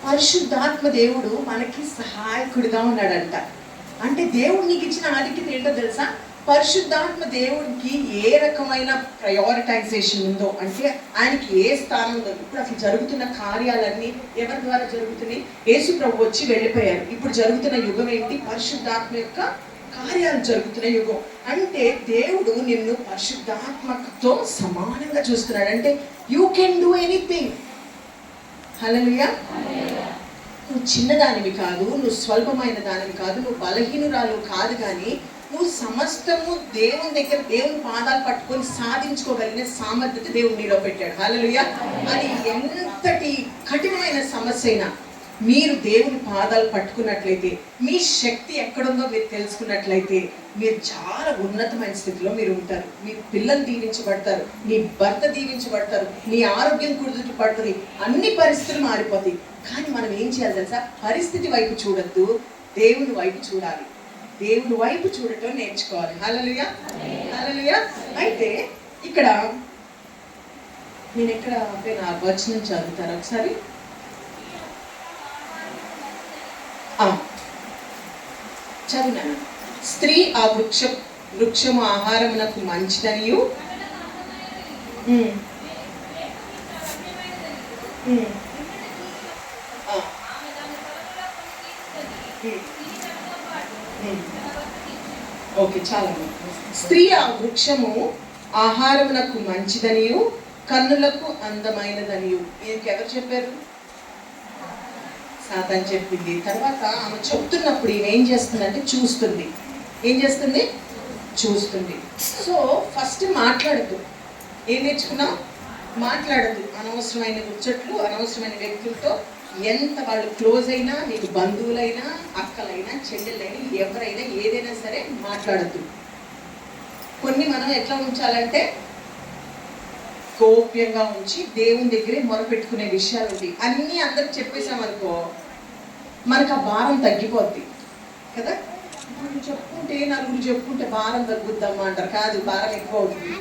పరిశుద్ధాత్మ దేవుడు మనకి సహాయకుడిగా ఉన్నాడంట. అంటే దేవుడు నీకు ఇచ్చిన ఆధిక్యత ఏంటో తెలుసా? పరిశుద్ధాత్మ దేవుడికి ఏ రకమైన ప్రయారిటైజేషన్ ఉందో, అంటే ఆయనకి ఏ స్థానం ఉందో. ఇప్పుడు అసలు జరుగుతున్న కార్యాలన్నీ ఎవరి ద్వారా జరుగుతున్నాయి? యేసు ప్రభు వచ్చి వెళ్ళిపోయారు. ఇప్పుడు జరుగుతున్న యుగం ఏంటి? పరిశుద్ధాత్మ యొక్క కార్యాలు జరుగుతున్న యుగం. అంటే దేవుడు నిన్ను పరిశుద్ధాత్మతో సమానంగా చూస్తున్నాడు. అంటే యూ కెన్ డూ ఎనీథింగ్. హల్లెలూయా. నువ్వు చిన్నదానివి కాదు, నువ్వు స్వల్పమైన దానివి కాదు, నువ్వు బలహీనురాలు కాదు, కానీ నువ్వు సమస్తము దేవుని దగ్గర, దేవుని పాదాలు పట్టుకొని సాధించుకోగలిగిన సామర్థ్యత దేవుడు నీలో పెట్టాడు. హల్లెలూయా. అది ఎంతటి కఠినమైన సమస్య అయినా మీరు దేవుని పాదాలు పట్టుకున్నట్లయితే, మీ శక్తి ఎక్కడుందో మీరు తెలుసుకున్నట్లయితే, మీరు చాలా ఉన్నతమైన స్థితిలో మీరు ఉంటారు. మీ పిల్లలు దీవించబడతారు, నీ భర్త దీవించబడతారు, నీ ఆరోగ్యం కుదుటపడుతుంది, అన్ని పరిస్థితులు మారిపోతాయి. కానీ మనం ఏం చేయాలి తెలుసా? పరిస్థితి వైపు చూడద్దు, దేవుని వైపు చూడాలి. దేవుని వైపు చూడటం నేర్చుకోవాలి. హల్లెలూయా, హల్లెలూయా. అయితే ఇక్కడ నేను ఎక్కడ నా వచనం చదువుతాను ఒకసారి. చదివినాను. స్త్రీ ఆ వృక్షము ఆహారమునకు మంచిదనియు ఉమ్, ఆ, ఉమ్. ఓకే, చాలా స్త్రీ ఆ వృక్షము ఆహారమునకు మంచిదనియు కన్నులకు అందమైనదనియు. దీనికి ఎవరు చెప్పారు? సాతాను చెప్పింది. తర్వాత ఆమె చెప్తున్నప్పుడు ఈమె ఏం చేస్తుందంటే చూస్తుంది. ఏం చేస్తుంది? చూస్తుంది. సో ఫస్ట్ మాట్లాడద్దు. ఏం నేర్చుకున్నాం? మాట్లాడద్దు. అనవసరమైన ముచ్చట్లు, అనవసరమైన వ్యక్తులతో, ఎంత వాళ్ళు క్లోజ్ అయినా, నీకు బంధువులైనా, అక్కలైనా, చెల్లెలైనా, ఎవరైనా ఏదైనా సరే మాట్లాడద్దు. కొన్ని మనం ఎట్లా ఉంచాలంటే గోప్యంగా ఉంచి దేవుని దగ్గరే మొరపెట్టుకునే విషయాలు ఉంటాయి. అన్నీ అందరికి చెప్పేసామనుకో మనకు ఆ భారం తగ్గిపోద్ది కదా. నలుగురు చెప్పుకుంటే భారం తగ్గుద్దమ్మా అంటారు. కాదు, భారం ఎక్కువ అవుతుంది.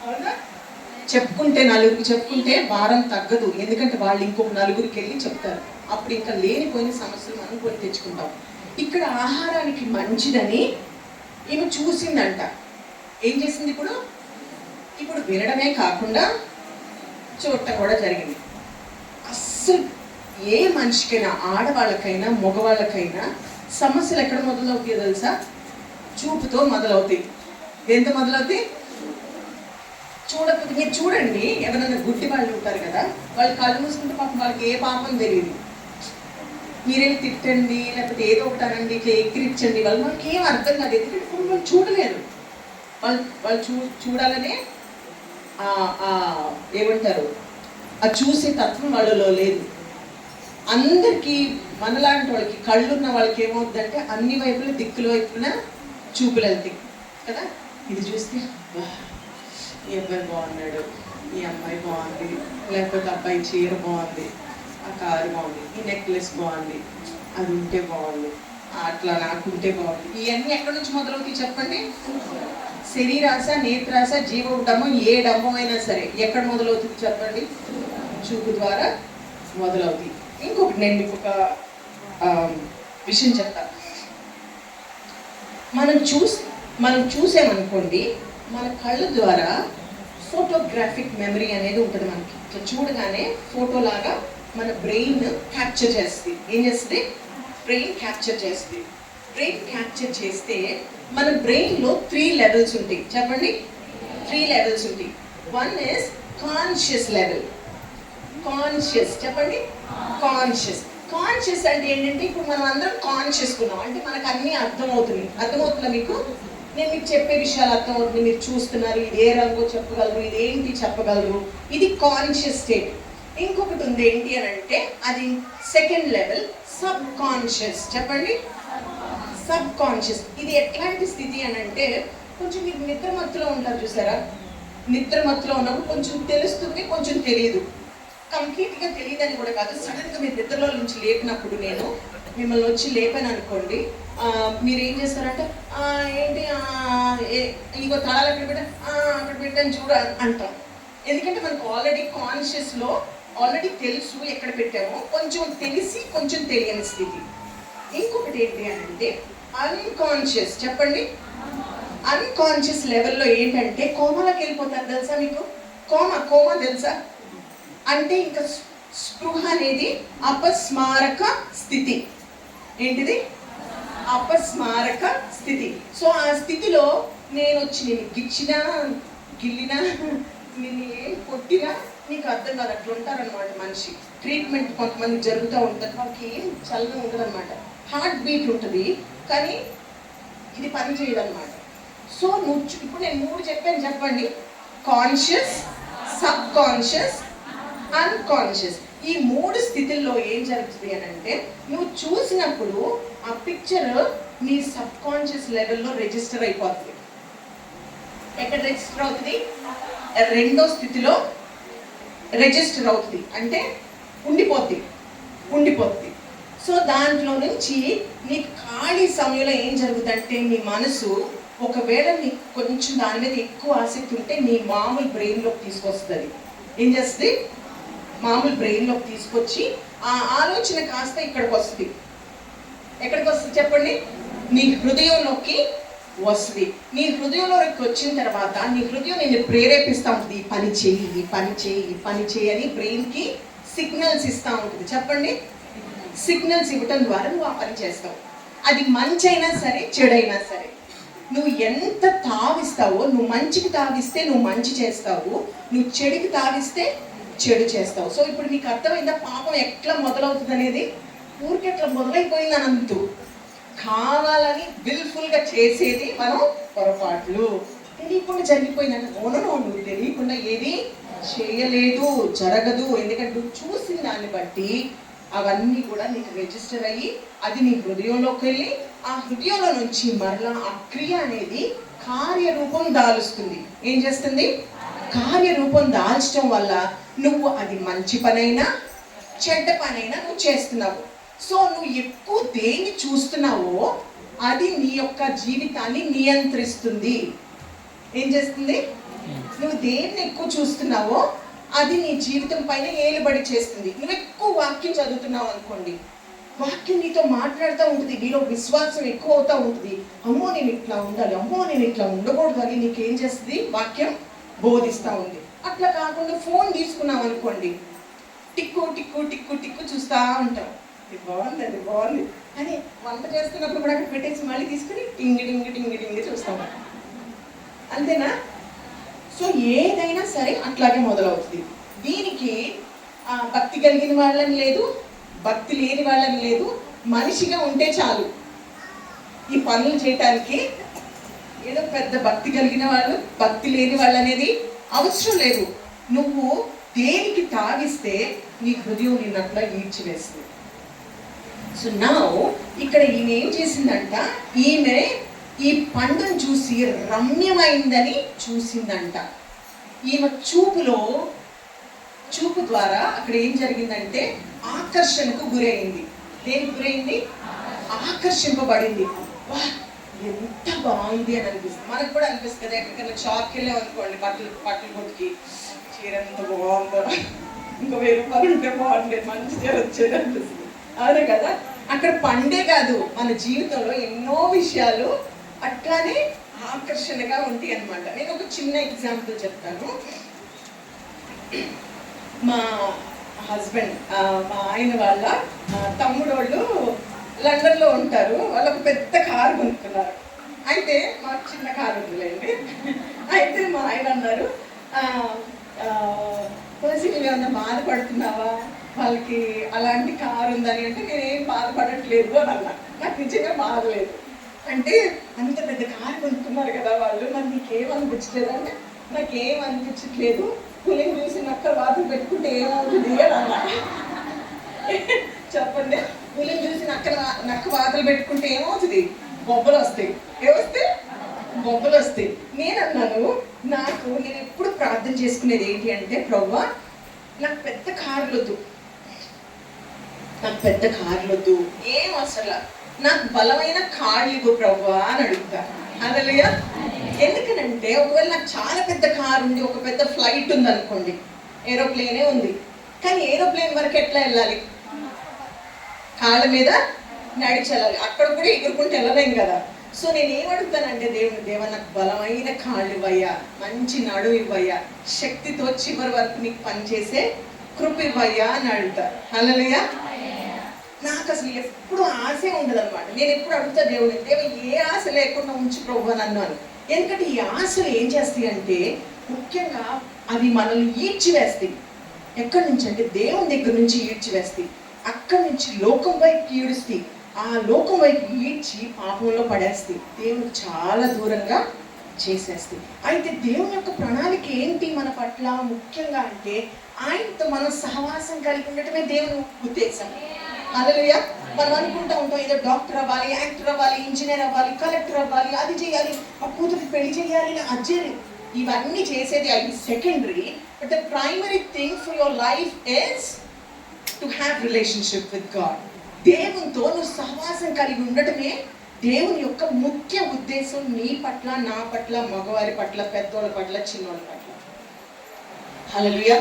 అవునా? చెప్పుకుంటే నలుగురికి చెప్పుకుంటే భారం తగ్గదు. ఎందుకంటే వాళ్ళు ఇంకొక నలుగురికి వెళ్ళి చెప్తారు. అప్పుడు ఇంకా లేనిపోయిన సమస్యలు మనం కొని తెచ్చుకుంటాం. ఇక్కడ ఆహారానికి మంచిదని ఈమె చూసిందంట. ఏం చేసింది? ఇప్పుడు వినడమే కాకుండా చూడటం కూడా జరిగింది. అస్సలు ఏ మనిషికైనా, ఆడవాళ్ళకైనా మగవాళ్ళకైనా సమస్యలు ఎక్కడ మొదలవుతాయో తెలుసా? చూపుతో మొదలవుతాయి. ఎంత మొదలవుతాయి? చూడకపోతే మీరు చూడండి, ఎవరైనా గుడ్డి వాళ్ళు ఉంటారు కదా, వాళ్ళు కళ్ళు మూసుకుంటే పాపం వాళ్ళకి ఏ పాపం తెలియదు. మీరేమి తిట్టండి, లేకపోతే ఏదో ఒకటి అనండి, ఇట్లా ఎక్కిరించండి, వాళ్ళకి ఏం అర్థం కాదు. ఎందుకంటే వాళ్ళు చూడలేరు. వాళ్ళు చూడాలనే ఏమంటారు, ఆ చూసే తత్వం వాళ్ళలో లేదు. అందరికీ మనలాంటి వాళ్ళకి, కళ్ళున్న వాళ్ళకి ఏమవుతుందంటే అన్ని వైపుల దిక్కుల వైపున చూపులు వెళ్తాయి కదా. ఇది చూస్తే ఈ అబ్బాయి బాగున్నాడు, ఈ అమ్మాయి బాగుంది, లేకపోతే అబ్బాయి చీర బాగుంది, ఆ కారు బాగుంది, ఈ నెక్లెస్ బాగుంది, అది ఉంటే బాగుంది, అట్లా నాకుంటే బాగుంది. ఇవన్నీ ఎక్కడి నుంచి మొదలవుతాయి చెప్పండి? శరీరాశ, నేత్రాశ, జీవడమం, ఏ డమ్మం అయినా సరే ఎక్కడ మొదలవుతుంది చెప్పండి? చూపు ద్వారా మొదలవుతుంది. ఇంకొకటి నేను మీకు ఒక విషయం చెప్తాను. మనం చూసామనుకోండి, మన కళ్ళ ద్వారా ఫోటోగ్రాఫిక్ మెమరీ అనేది ఉంటుంది మనకి. ఇట్లా చూడగానే ఫోటోలాగా మన బ్రెయిన్ క్యాప్చర్ చేస్తుంది. ఏం చేస్తుంది? బ్రెయిన్ క్యాప్చర్ చేస్తుంది. బ్రెయిన్ క్యాప్చర్ చేస్తే మన బ్రెయిన్లో 3 లెవెల్స్ ఉంటాయి. చెప్పండి, 3 లెవెల్స్ ఉంటాయి. 1 ఇస్ కాన్షియస్ లెవెల్. కాన్షియస్ చెప్పండి. కాన్షియస్ అంటే ఏంటంటే, ఇప్పుడు మనం అందరం కాన్షియస్ ఉన్నాం అంటే మనకు అన్నీ అర్థమవుతుందా మీకు? నేను మీకు చెప్పే విషయాలు అర్థమవుతుంది, మీరు చూస్తున్నారు, ఇది ఏ రంగు చెప్పగలరు, ఇది ఏంటి చెప్పగలరు. ఇది కాన్షియస్ స్టేట్. ఇంకొకటి ఉంది ఏంటి అని అంటే, అది సెకండ్ లెవెల్, సబ్ కాన్షియస్. చెప్పండి, సబ్ కాన్షియస్. ఇది ఎట్లాంటి స్థితి అని అంటే, కొంచెం మీరు నిద్ర మత్తులో ఉంటారు చూసారా, నిద్ర మత్తులో ఉన్నప్పుడు కొంచెం తెలుస్తుంది, కొంచెం తెలియదు. కంప్లీట్గా తెలియదని కూడా కాదు, సడన్గా మీరు నిద్రలో నుంచి లేపినప్పుడు, నేను మిమ్మల్ని వచ్చి లేపాను అనుకోండి, మీరు ఏం చేస్తారంటే ఏంటి ఇంకో తలాలు అక్కడ పెట్టాను చూడ అంటాం. ఎందుకంటే మనకు ఆల్రెడీ కాన్షియస్లో ఆల్రెడీ తెలుసు ఎక్కడ పెట్టామో, కొంచెం తెలిసి కొంచెం తెలియని స్థితి. ఇంకొకటి ఏంటి అని అంటే అన్కాన్షియస్. చెప్పండి, అన్కాన్షియస్ లెవెల్లో ఏంటంటే కోమాలోకి వెళ్ళిపోతారు. తెలుసా మీకు? కోమా తెలుసా? అంటే ఇంకా స్పృహ అనేది అపస్మారక స్థితి. ఏంటిది? అపస్మారక స్థితి. సో ఆ స్థితిలో నేను వచ్చి నేను గిల్లినా నేను ఏం కొట్టినా నీకు అర్థం కాదు. అట్లా ఉంటారనమాట మనిషి. ట్రీట్మెంట్ కొంతమంది జరుగుతూ ఉంటుంది, వాళ్ళకి ఏం చల్లగా ఉంటుంది అనమాట. హార్ట్ బీట్ ఉంటుంది కానీ ఇది పని చేయదు అనమాట. సో ఇప్పుడు నేను 3 చెప్పాను, చెప్పండి. Conscious, sub conscious, unconscious. ఈ 3 స్థితుల్లో ఏం జరుగుతుంది అని అంటే, నువ్వు చూసినప్పుడు ఆ పిక్చర్ నీ సబ్ కాన్షియస్ లెవెల్లో రిజిస్టర్ అయిపోతుంది. ఎక్కడ రిజిస్టర్ అవుతుంది? 2వ స్థితిలో రిజిస్టర్ అవుతుంది, అంటే ఉండిపోద్ది. సో దాంట్లో నుంచి నీకు ఖాళీ సమయంలో ఏం జరుగుతుందంటే, నీ మనసు ఒకవేళ నీకు కొంచెం దాని మీద ఎక్కువ ఆసక్తి ఉంటే నీ మామూలు బ్రెయిన్లోకి తీసుకొస్తుంది. ఏం చేస్తుంది? మామూలు బ్రెయిన్లోకి తీసుకొచ్చి ఆ ఆలోచన కాస్త ఇక్కడికి వస్తుంది. ఎక్కడికి వస్తుంది చెప్పండి? నీ హృదయంలోకి వస్తుంది. నీ హృదయంలోకి వచ్చిన తర్వాత నీ హృదయం నిన్ను ప్రేరేపిస్తూ ఉంటుంది. ఈ పని చేయి అని బ్రెయిన్కి సిగ్నల్స్ ఇస్తూ ఉంటుంది. చెప్పండి, సిగ్నల్స్ ఇవ్వటం ద్వారా నువ్వు ఆ పని చేస్తావు. అది మంచి అయినా సరే చెడైనా సరే నువ్వు ఎంత తావిస్తావో, నువ్వు మంచికి తావిస్తే నువ్వు మంచి చేస్తావు, నువ్వు చెడుకి తావిస్తే చెడు చేస్తావు. సో ఇప్పుడు నీకు అర్థమైందా పాపం ఎట్లా మొదలవుతుంది అనేది? ఊరికి ఎట్లా మొదలైపోయింది అని అంటూ కావాలని విల్ఫుల్గా చేసేది మనం పొరపాట్లు. తెలియకుండా జరిగిపోయిందంటే నువ్వు తెలియకుండా ఏది చేయలేదు, జరగదు. ఎందుకంటే నువ్వు చూసిన దాన్ని బట్టి అవన్నీ కూడా నీకు రిజిస్టర్ అయ్యి అది నీ హృదయంలోకి వెళ్ళి ఆ హృదయంలో నుంచి మరలా ఆ క్రియ అనేది కార్యరూపం దాలుస్తుంది. ఏం చేస్తుంది? కార్యరూపం దాల్చడం వల్ల నువ్వు అది మంచి పనైనా చెడ్డ పనైనా నువ్వు చేస్తున్నావు. సో నువ్వు ఎక్కువ దేన్ని చూస్తున్నావో అది నీ యొక్క జీవితాన్ని నియంత్రిస్తుంది. ఏం చేస్తుంది? నువ్వు దేన్ని ఎక్కువ చూస్తున్నావో అది నీ జీవితం పైన ఏలుబడి చేస్తుంది. నువ్వు ఎక్కువ వాక్యం చదువుతున్నావు అనుకోండి, వాక్యం నీతో మాట్లాడుతూ ఉంటుంది, నీలో విశ్వాసం ఎక్కువ అవుతూ ఉంటుంది. అమ్మో నేను ఇట్లా ఉండాలి, అమ్మో నేను ఇట్లా ఉండకూడదు అని నీకేం చేస్తుంది? వాక్యం బోధిస్తూ ఉంది. అట్లా కాకుండా ఫోన్ తీసుకున్నావు అనుకోండి, టిక్కు టిక్కు టిక్కు టిక్కు చూస్తూ ఉంటావు. ఇది బాగుంది, అది బాగుంది అని వంట చేస్తున్నప్పుడు కూడా అక్కడ పెట్టేసి మళ్ళీ తీసుకుని టింగి టింగి టింగి టింగి చూస్తావు. అంతేనా? సో ఏదైనా సరే అట్లాగే మొదలవుతుంది. దీనికి భక్తి కలిగిన వాళ్ళని లేదు, భక్తి లేని వాళ్ళని లేదు, మనిషిగా ఉంటే చాలు ఈ పనులు చేయటానికి. ఏదో పెద్ద భక్తి కలిగిన వాళ్ళు భక్తి లేని వాళ్ళు అనేది అవసరం లేదు. నువ్వు దేనికి తాగిస్తే నీ హృదయం నిన్నట్లా ఈడ్చివేస్తుంది. సో నా ఇక్కడ ఈమె ఏం చేసిందంట, ఈమె ఈ పండును చూసి రమ్యమైందని చూసిందంట. ఈమె చూపు ద్వారా అక్కడ ఏం జరిగిందంటే ఆకర్షణకు గురైంది. దేనికి గురైంది? ఆకర్షింపబడింది. వా ఎంత బాగుంది అని అనిపిస్తుంది. మనకు కూడా అనిపిస్తుంది. ఎక్కడికైనా షాప్కి వెళ్ళాం అనుకోండి, బట్టలు కొట్టుకి చీర ఎంత బాగుందో, ఇంకా 1000 రూపాయలు ఉంటే బాగుండేది, మంచి చీర వచ్చేది అనిపిస్తుంది. అవును కదా? అక్కడ పండే కాదు, మన జీవితంలో ఎన్నో విషయాలు అట్లానే ఆకర్షణగా ఉంటాయి అన్నమాట. నేను ఒక చిన్న ఎగ్జాంపుల్ చెప్తాను. మా హస్బెండ్, మా ఆయన వాళ్ళ తమ్ముడు వాళ్ళు లండన్లో ఉంటారు. వాళ్ళు ఒక పెద్ద కారు కొనుక్కున్నారు. అయితే మాకు చిన్న కారు ఉందిలేండి. అయితే మా ఆయన అన్నారు, పర్సనల్గా ఏమన్నా బాధపడుతున్నావా వాళ్ళకి అలాంటి కారు ఉందని? అంటే నేనేం బాధపడట్లేదు అని అన్నా. నాకు నిజంగా బాధ లేదు. అంటే అంత పెద్ద కారు కొనుక్కున్నారు కదా వాళ్ళు, మరి నీకేం అనిపించలేదు అంటే నాకేం అనిపించట్లేదు, పులిని చూసి నక్క వాతలు పెట్టుకుంటే ఏమవుతుంది అని అన్నా. చెప్పండి, పులిని చూసి నక్క వాతలు పెట్టుకుంటే ఏమవుతుంది? బొబ్బలు వస్తాయి. ఏమొస్తాయి? బొబ్బలు వస్తాయి. నేను అన్నాను, నేను ఎప్పుడు ప్రార్థన చేసుకునేది ఏంటి అంటే, ప్రభువా నాకు పెద్ద కార్లొద్దు, నాకు పెద్ద కార్లొద్దు, ఏం అసలు నాకు బలమైన కాళ్ళు ఇవ్వు ప్రభువా అని అడుగుతా. హల్లెలూయా. ఎందుకనంటే ఒకవేళ నాకు చాలా పెద్ద కారు ఉంది, ఒక పెద్ద ఫ్లైట్ ఉంది అనుకోండి, ఏరోప్లేనే ఉంది, కానీ ఏరోప్లేన్ వరకు ఎట్లా వెళ్ళాలి? కాళ్ళ మీద నడిచి వెళ్ళాలి. అక్కడ కూడా ఎగురుకుంటూ వెళ్ళలేం కదా. సో నేను ఏమడుగుతానంటే, దేవా నాకు బలమైన కాళ్ళు ఇవ్వయ్యా, మంచి నడుము ఇవ్వయ్యా, శక్తితో చివరి వరకు నీకు పనిచేసే కృప ఇవ్వయ్యా అని అడుగుతా. హల్లెలూయా. నాకు అసలు ఎప్పుడు ఆశే ఉండదు అనమాట. నేను ఎప్పుడు అడుగుతా దేవుని, ఏ ఆశ లేకుండా ఉంచు ప్రభు నన్ను అని. ఎందుకంటే ఈ ఆశలు ఏం చేస్తాయి అంటే, ముఖ్యంగా అవి మనల్ని ఈడ్చివేస్తాయి. ఎక్కడి నుంచి అంటే దేవుని దగ్గర నుంచి ఈడ్చివేస్తాయి. అక్కడి నుంచి లోకం వైపు ఈడుస్తాయి. ఆ లోకం వైపు ఈడ్చి పాపంలో పడేస్తాయి, దేవునికి చాలా దూరంగా చేసేస్తాయి. అయితే దేవుని యొక్క ప్రణాళిక ఏంటి మన పట్ల ముఖ్యంగా అంటే, ఆయనతో మనం సహవాసం కలిగి ఉండటమే దేవుని ఉద్దేశం. హల్లెలూయా. మనం అనుకుంటూ ఉంటాం, ఏదో డాక్టర్ అవ్వాలి, యాక్టర్ అవ్వాలి, ఇంజనీర్ అవ్వాలి, కలెక్టర్ అవ్వాలి, అది చేయాలి, ఆ కూతురికి పెళ్లి చేయాలి, అది ఇవన్నీ చేసేది అవి secondary. But the primary thing for your life is to have relationship with God. దేవునితో నువ్వు సహవాసం కలిగి ఉండటమే దేవుని యొక్క ముఖ్య ఉద్దేశం నీ పట్ల, నా పట్ల, మగవారి పట్ల, పెద్దోళ్ళ పట్ల, చిన్నోళ్ళ పట్ల. హల్లెలూయా.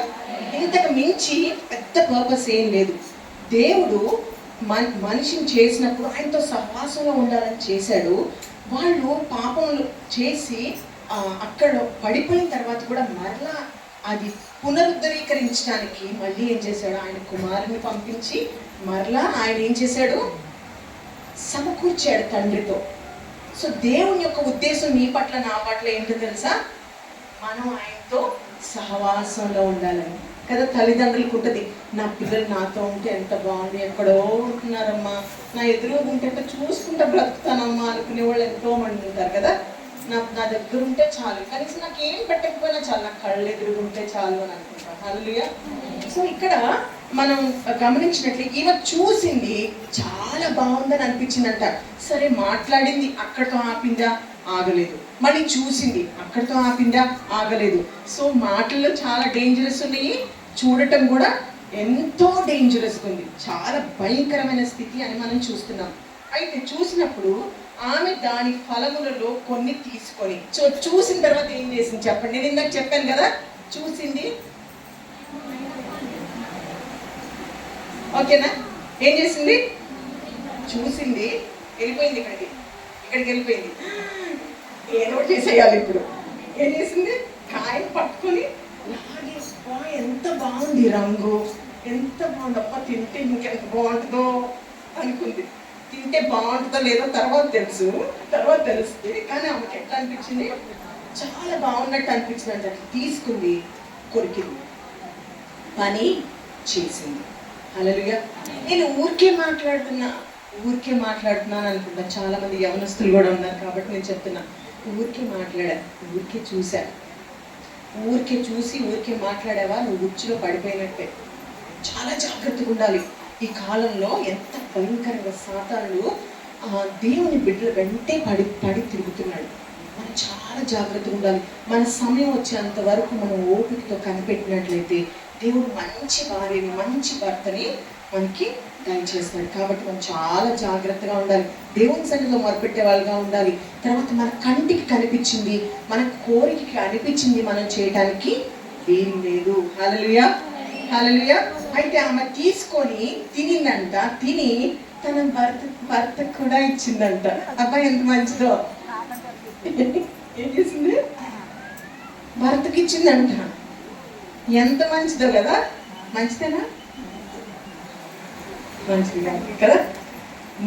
ఇంతకు మించి పెద్ద పర్పస్ ఏం లేదు. దేవుడు మనిషిని చేసినప్పుడు ఆయనతో సహవాసంలో ఉండాలని చేశాడు. వాళ్ళు పాపంలో చేసి అక్కడ పడిపోయిన తర్వాత కూడా మరలా అది పునరుద్ధరీకరించడానికి మళ్ళీ ఏం చేశాడు, ఆయన కుమారుని పంపించి మరలా ఆయన ఏం చేశాడు, సమకూర్చాడు తండ్రితో. సో దేవుని యొక్క ఉద్దేశం నీ పట్ల నా పట్ల ఏంటో తెలుసా, మనం ఆయనతో సహవాసంలో ఉండాలని కదా. తల్లిదండ్రులకు ఉంటుంది, నా పిల్లలు నాతో ఉంటే ఎంత బాగుంది, ఎక్కడో ఉంటున్నారమ్మా, నా ఎదురు ఉంటే చూసుకుంటా బ్రతుకుతానమ్మా అనుకునే వాళ్ళు ఎంతో మంది ఉంటారు కదా. నా దగ్గర ఉంటే చాలు, కనీసం నాకు ఏం పెట్టకపోయినా చాలు, నా కళ్ళు ఎదురుగుంటే చాలు అని అనుకుంటాను. హల్లెలూయా. సో ఇక్కడ మనం గమనించినట్లు ఈమె చూసింది చాలా బాగుందని అనిపించిందంట. సరే మాట్లాడింది, అక్కడితో ఆపిందా, ఆగలేదు. మళ్ళీ చూసింది, అక్కడితో ఆపిందా, ఆగలేదు. సో మాటల్లో చాలా డేంజరస్ ఉన్నాయి, చూడటం కూడా ఎంతో డేంజరస్గా ఉంది. చాలా భయంకరమైన స్థితి అని మనం చూస్తున్నాం. అయితే చూసినప్పుడు ఆమె దాని ఫలములలో కొన్ని తీసుకొని, చూసిన తర్వాత ఏం చేసింది చెప్పండి. నేను ఇందాక చెప్పాను కదా, చూసింది, ఓకేనా. ఏం చేసింది, చూసింది, వెళ్ళిపోయింది, ఇక్కడికి వెళ్ళిపోయింది, ఏదో చేసేయాలి. ఇప్పుడు ఏం చేసింది, కాయలు పట్టుకొని లాగేసుకో, ఎంత బాగుంది రంగు, ఎంత బాగుందమ్మా, తింటే ఇంకెంత బాగుంటుందో అనుకుంది. తింటే బాగుంటుందో లేదో తర్వాత తెలుస్తుంది. కానీ ఆమెకి ఎట్లా అనిపించింది, చాలా బాగున్నట్టు అనిపించింది అంటే తీసుకుంది, కొరికింది, పని చేసింది. హల్లెలూయా. నేను ఊరికే మాట్లాడుతున్నాను అనుకుంటా. చాలా మంది యవనస్తులు కూడా ఉన్నారు కాబట్టి నేను చెప్తున్నా, ఊరికే చూసి ఊరికే మాట్లాడావా, నువ్వు ఉచ్చులో పడిపోయినట్టే. చాలా జాగ్రత్తగా ఉండాలి. ఈ కాలంలో ఎంత భయంకరంగా సాతానుడు దేవుని బిడ్డల వెంటే పడి తిరుగుతున్నాడు. మనం చాలా జాగ్రత్తగా ఉండాలి. మన సమయం వచ్చేంత వరకు మనం ఓపికతో కనిపెట్టినట్లయితే దేవుడు మంచి భార్యని, మంచి భర్తని మనకి దయచేస్తాడు. కాబట్టి మనం చాలా జాగ్రత్తగా ఉండాలి, దేవుని సన్నిధిలో మొరపెట్టే వాళ్ళుగా ఉండాలి. తర్వాత మన కంటికి కనిపించింది, మన కోరికకి అనిపించింది మనం చేయటానికి ఏం లేదు. హల్లెలూయా, హల్లెలూయా. అయితే ఆమె తీసుకొని తినిందంట, తిని తన భర్తకు కూడా ఇచ్చిందంట. అబ్బాయి ఎంత మంచిదో, ఏం చేసింది, భర్తకి ఇచ్చిందంట. ఎంత మంచిదో కదా. మంచిదేనా, మంచిది కాదు కదా.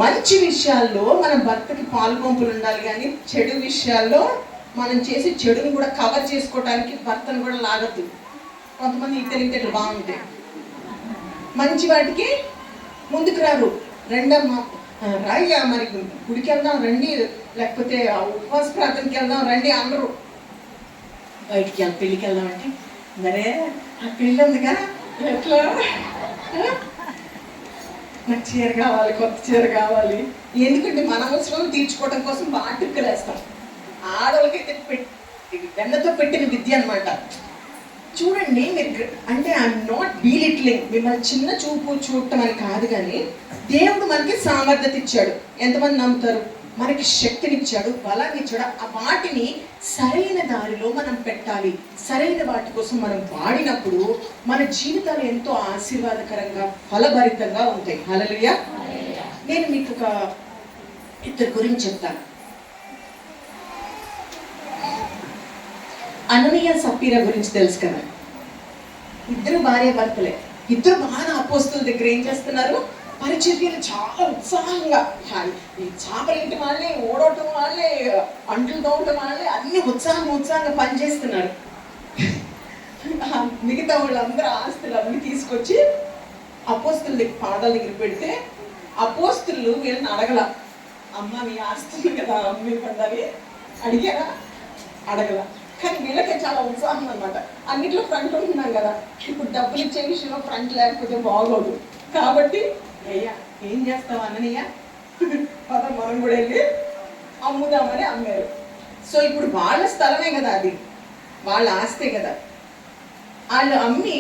మంచి విషయాల్లో మన భర్తకి పాలుపంపులు ఉండాలి, కానీ చెడు విషయాల్లో మనం చేసి చెడుని కూడా కవర్ చేసుకోవడానికి భర్తను కూడా లాగద్దు. కొంతమంది ఇద్దరు బాగుంటాయి, మంచి వాటికి ముందుకు రారు. రెండమ్మా రాయ్యా, మరి గుడికి వెళ్దాం రండి, లేకపోతే ఉపవాస ప్రార్థనకి వెళ్దాం రండి అనరు. బయటికి పెళ్ళికి వెళ్దాం అంటే, మరే ఆ పెళ్ళి ఉందిగా, ఎట్లా, నాకు చీర కావాలి, కొత్త చీర కావాలి. ఎందుకంటే మన అవసరం తీర్చుకోవడం కోసం బాగా టిక్కలేస్తాం. ఆడవాళ్ళకైతే వెన్నతో పెట్టిన విద్య అనమాట. చూడండి మీరు, అంటే ఐఎమ్ నాట్ బీలిట్లింగ్, మిమ్మల్ని చిన్న చూపు చూడటం అని కాదు, కానీ దేవుడు మనకి సామర్థ్యత ఇచ్చాడు. ఎంతమంది నమ్ముతారు? మనకి శక్తినిచ్చాడు, బలాన్ని ఇచ్చాడు. ఆ వాటిని సరైన దారిలో మనం పెట్టాలి. సరైన వాటి కోసం మనం వాడినప్పుడు మన జీవితాలు ఎంతో ఆశీర్వాదకరంగా, ఫలభరితంగా ఉంటాయి. హల్లెలూయా. నేను మీకు ఒక ఇద్దరు గురించి చెప్తాను. అననీయ సప్పీరా గురించి తెలుసు కదా. ఇద్దరు భార్య భర్తలే, ఇద్దరు బాగా అపోస్తుల దగ్గర ఏం చేస్తున్నారు, పరిచర్యలు చాలా ఉత్సాహంగా. ఈ చేపలేంటి వాళ్ళే, ఓడటం వాళ్ళే, అంట్లు తోవటం వాళ్ళే, అన్ని ఉత్సాహంగా పనిచేస్తున్నారు. మిగతా వాళ్ళందరూ ఆస్తులు అన్ని తీసుకొచ్చి అపోస్తుల దగ్గర పాదాల దగ్గర పెడితే, అపోస్తులు వీళ్ళని అడగల, అమ్మ మీ ఆస్తులు కదా అమ్మి పండాలి అడిగారా, అడగల. కానీ వీళ్ళకే చాలా ఉత్సాహం అనమాట. అన్నిట్లో ఫ్రంట్ ఉంటున్నాం కదా, ఇప్పుడు డబ్బులు ఇచ్చే విషయంలో ఫ్రంట్ లేకపోతే బాగోదు. కాబట్టి అయ్యా ఏం చేస్తావు అన్నయ్య, పద మనం కూడా వెళ్ళి అమ్ముదామని అమ్మారు. సో ఇప్పుడు వాళ్ళ స్థలమే కదా, అది వాళ్ళ ఆస్తే కదా. వాళ్ళు అమ్మి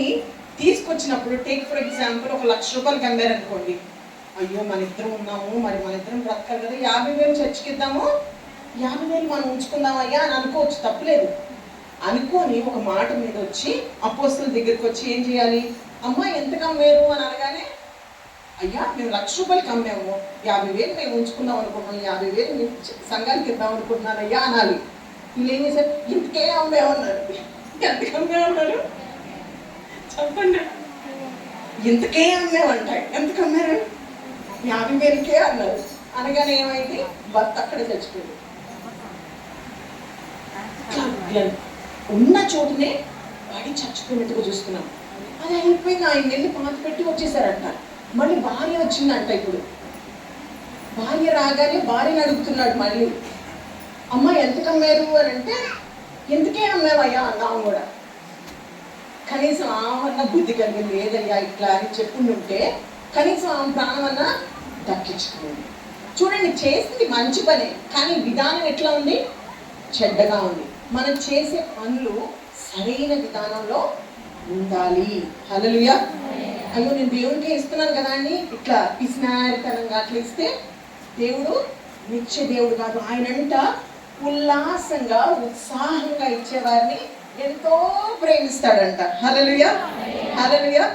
తీసుకొచ్చినప్పుడు, టేక్ ఫర్ ఎగ్జాంపుల్, 1,00,000 రూపాయలకి అమ్మారు అనుకోండి. అయ్యో మన ఇద్దరం ఉన్నాము, మరి మన ఇద్దరం బ్రతకాలి కదా, 50,000 చర్చికి ఇద్దాము, 50,000 మనం ఉంచుకుందాం అయ్యా అని అనుకోవచ్చు, తప్పులేదు. అనుకోని ఒక మాట మీద వచ్చి అపోస్తుల దగ్గరికి వచ్చి ఏం చేయాలి, అమ్మ ఎంతకు అమ్మారు అని అనగానే, అయ్యా మేము 1,00,000 రూపాయలకి అమ్మాము, 50,000 మేము ఉంచుకుందాం అనుకుంటున్నాం, 50,000 మేము సంఘానికి ఇద్దాం అనుకుంటున్నాను అయ్యా అనాలి. వీళ్ళు ఏం చేశారు, ఇంతకే అమ్మామన్నారు. ఎంతకు అమ్మామన్నారు, చెప్పండి. ఇంతకే అమ్మేవంట. ఎంతకు అమ్మారు? 50,000కే అన్నారు. అనగానే ఏమైంది? భర్త అక్కడే చచ్చిపోయింది. ఉన్న చోటునే వాడి చచ్చిపోయినట్టుగా చూస్తున్నాం. అది అయిపోయింది. 5 నెలలు పాత పెట్టి వచ్చేసారంట. మళ్ళీ భార్య వచ్చిందంట. ఇప్పుడు భార్య రాగానే భార్యని అడుగుతున్నాడు మళ్ళీ, అమ్మ ఎంతకు అమ్మారు అని అంటే, ఎందుకే అమ్మావయ్యా అన్నాము కూడా. కనీసం ఆమన్న బుద్ధి కలిగింది, లేదయ్యా ఇట్లా అని చెప్పుంటే కనీసం ఆమె ప్రాణం అన్నా దక్కించుకునేది. చూడండి, చేసింది మంచి పనే, కానీ విధానం ఎట్లా ఉంది? చెడ్డగా ఉంది. మనం చేసే పనులు సరైన విధానంలో ఉండాలి. హల్లెలూయా. అయ్యో నేను దేవుడికి ఇస్తున్నాను కదా అని ఇట్లా పిసినారితనంగా అట్లా ఇస్తే దేవుడు నిత్య దేవుడు కాదు. ఆయనంట ఉల్లాసంగా ఉత్సాహంగా ఇచ్చేవారిని ఎంతో ప్రేమిస్తాడంట. హల్లెలూయా, హల్లెలూయా.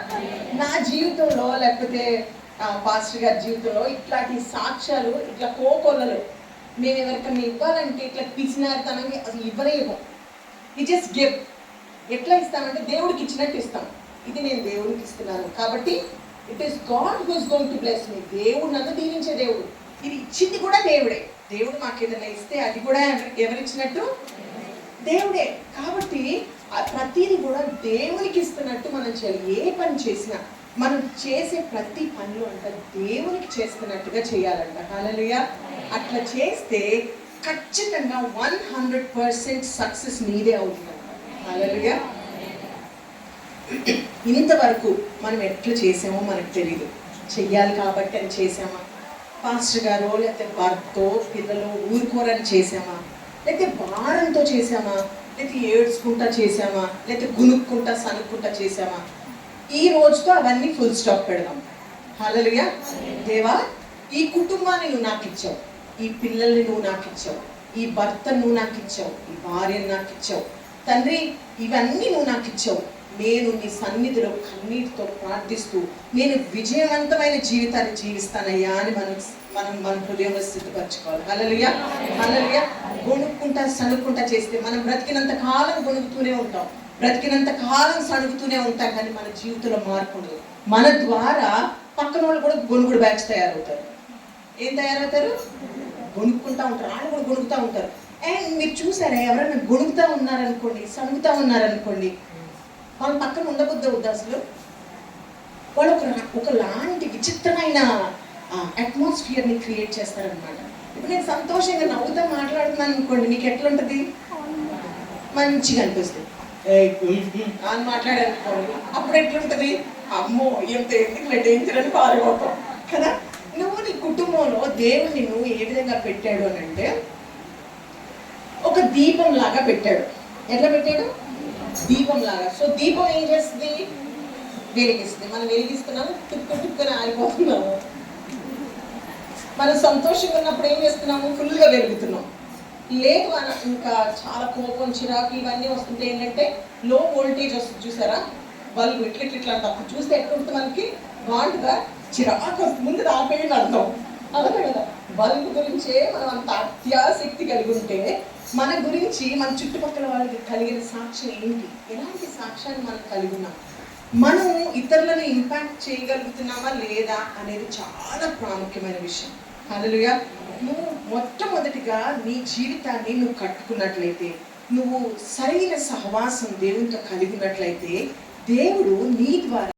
నా జీవితంలో లేకపోతే పాస్టర్ గారి జీవితంలో ఇట్లాంటి సాక్ష్యాలు, ఇట్లా కోకొల్లలు మేము ఎవరికన్నా ఇవ్వాలంటే ఇట్లా పిసినారితనంగా అసలు ఇవ్వలేము. ఈ జస్ట్ గివ్. ఎట్లా ఇస్తామంటే దేవుడికి ఇచ్చినట్టు ఇస్తాం. ఇది నేను దేవుడికి ఇస్తున్నాను కాబట్టి it is God who is going to bless me. దేవుడు నన్ను దీవించే దేవుడు. ఇది ఇచ్చింది కూడా దేవుడే. దేవుడు మాకు ఏదైనా ఇస్తే అది కూడా ఎవరిచ్చినట్టు? దేవుడే. కాబట్టి ప్రతిదీ కూడా దేవునికి ఇస్తున్నట్టు మనం చేయాలి. ఏ పని చేసినా మనం చేసే ప్రతి పనులు అంట దేవునికి చేస్తున్నట్టుగా చేయాలంట. హల్లెలూయా. అట్లా చేస్తే ఖచ్చితంగా 100% సక్సెస్ నీదే అవుతుందంట. హల్లెలూయా. ఇంతవరకు మనం ఎట్లా చేసామో మనకు తెలియదు. చెయ్యాలి కాబట్టి అని చేసామా? పాస్టర్ గారో లేకపోతే భర్తో పిల్లలు ఊరుకోరని చేసామా? లేకపోతే భారంతో చేసామా? లేకపోతే ఏడ్చుకుంటా చేసామా? లేకపోతే గునుక్కుంటా సనుక్కుంటా చేసామా? ఈ రోజుతో అవన్నీ ఫుల్ స్టాప్ పెడదాం. హల్లెలూయా. దేవా, ఈ కుటుంబాన్ని నువ్వు నాకు ఇచ్చావు, ఈ పిల్లల్ని నువ్వు నాకు ఇచ్చావు, ఈ భర్తను నువ్వు నాకు ఇచ్చావు, ఈ భార్యను నాకు ఇచ్చావు తండ్రి, ఇవన్నీ నువ్వు నాకు ఇచ్చావు. నేను నీ సన్నిధిలో కన్నీటితో ప్రార్థిస్తూ నేను విజయవంతమైన జీవితాన్ని జీవిస్తానయ్యా అని మన హృదయంలో స్థితిపరచుకోవాలి. హల్లెలూయా, హల్లెలూయా. గొణుక్కుంటా సణుక్కుంటా చేస్తే మనం బ్రతికినంత కాలం గొణుకుతూనే ఉంటాం, బ్రతికినంత కాలం సణుగుతూనే ఉంటాం, కానీ మన జీవితంలో మార్పు ఉండదు. మన ద్వారా పక్కన వాళ్ళు కూడా గొణుగుడు బ్యాచ్ తయారవుతారు. ఏం తయారవుతారు? గొణుక్కుంటా ఉంటారు. వాళ్ళు కూడా గొణుకుతూ ఉంటారు. అండ్ మీరు చూసారా, ఎవరైనా గొణుకుతూ ఉన్నారనుకోండి, సణుగుతూ ఉన్నారనుకోండి, వాళ్ళ పక్కన ఉండబుద్ది అవుద్ది అసలు. వాళ్ళు ఒకలాంటి విచిత్రమైన అట్మాస్ఫియర్ని క్రియేట్ చేస్తారనమాట. ఇప్పుడు నేను సంతోషంగా నవ్వుతూ మాట్లాడుతున్నాను అనుకోండి, మీకు ఎట్లుంటుంది? మంచిగా అనిపిస్తుంది. అని మాట్లాడానుకోండి, అప్పుడు ఎట్లుంటుంది? అమ్మో ఎంత ఎందుకు డేంజర్ అని పారిపోతాం కదా. నువ్వు నీ కుటుంబంలో దేవుడు నిన్ను ఏ విధంగా పెట్టాడు అని అంటే, ఒక దీపం లాగా పెట్టాడు. ఎట్లా పెట్టాడు? దీపం లాగా. సో దీపం ఏం చేస్తుంది? వెలిగిస్తుంది. మనం వెలిగిస్తున్నాము, టుక్కు టుక్కని ఆరిపోతున్నాము. మనం సంతోషంగా ఉన్నప్పుడు ఏం చేస్తున్నాము? ఫుల్గా వెలుగుతున్నాం. లేదు మన ఇంకా చాలా కోపం, చిరాకు ఇవన్నీ వస్తుంటే ఏంటంటే లో వోల్టేజ్ వస్తుంది. చూసారా, బల్బు ఇట్లా అప్పుడు చూస్తే ఎట్లుంటుంది మనకి? బాగుంటుందా? చిరాకు వస్తుంది. ముందు రాపేయండి అర్థం. అలాగే కదా, బల్బు గురించే మనం అంత అత్యాసక్తి కలిగి ఉంటే మన గురించి మన చుట్టుపక్కల వాళ్ళకి కలిగిన సాక్ష్యం ఏంటి? ఎలాంటి సాక్ష్యాన్ని మనం కలిగి ఉన్నాం? మనం ఇతరులను ఇంపాక్ట్ చేయగలుగుతున్నామా లేదా అనేది చాలా ప్రాముఖ్యమైన విషయం. హల్లెలూయా. నువ్వు మొట్టమొదటిగా నీ జీవితాన్ని నువ్వు కట్టుకున్నట్లయితే, నువ్వు సరైన సహవాసం దేవునితో కలిగి ఉన్నట్లయితే, దేవుడు నీ ద్వారా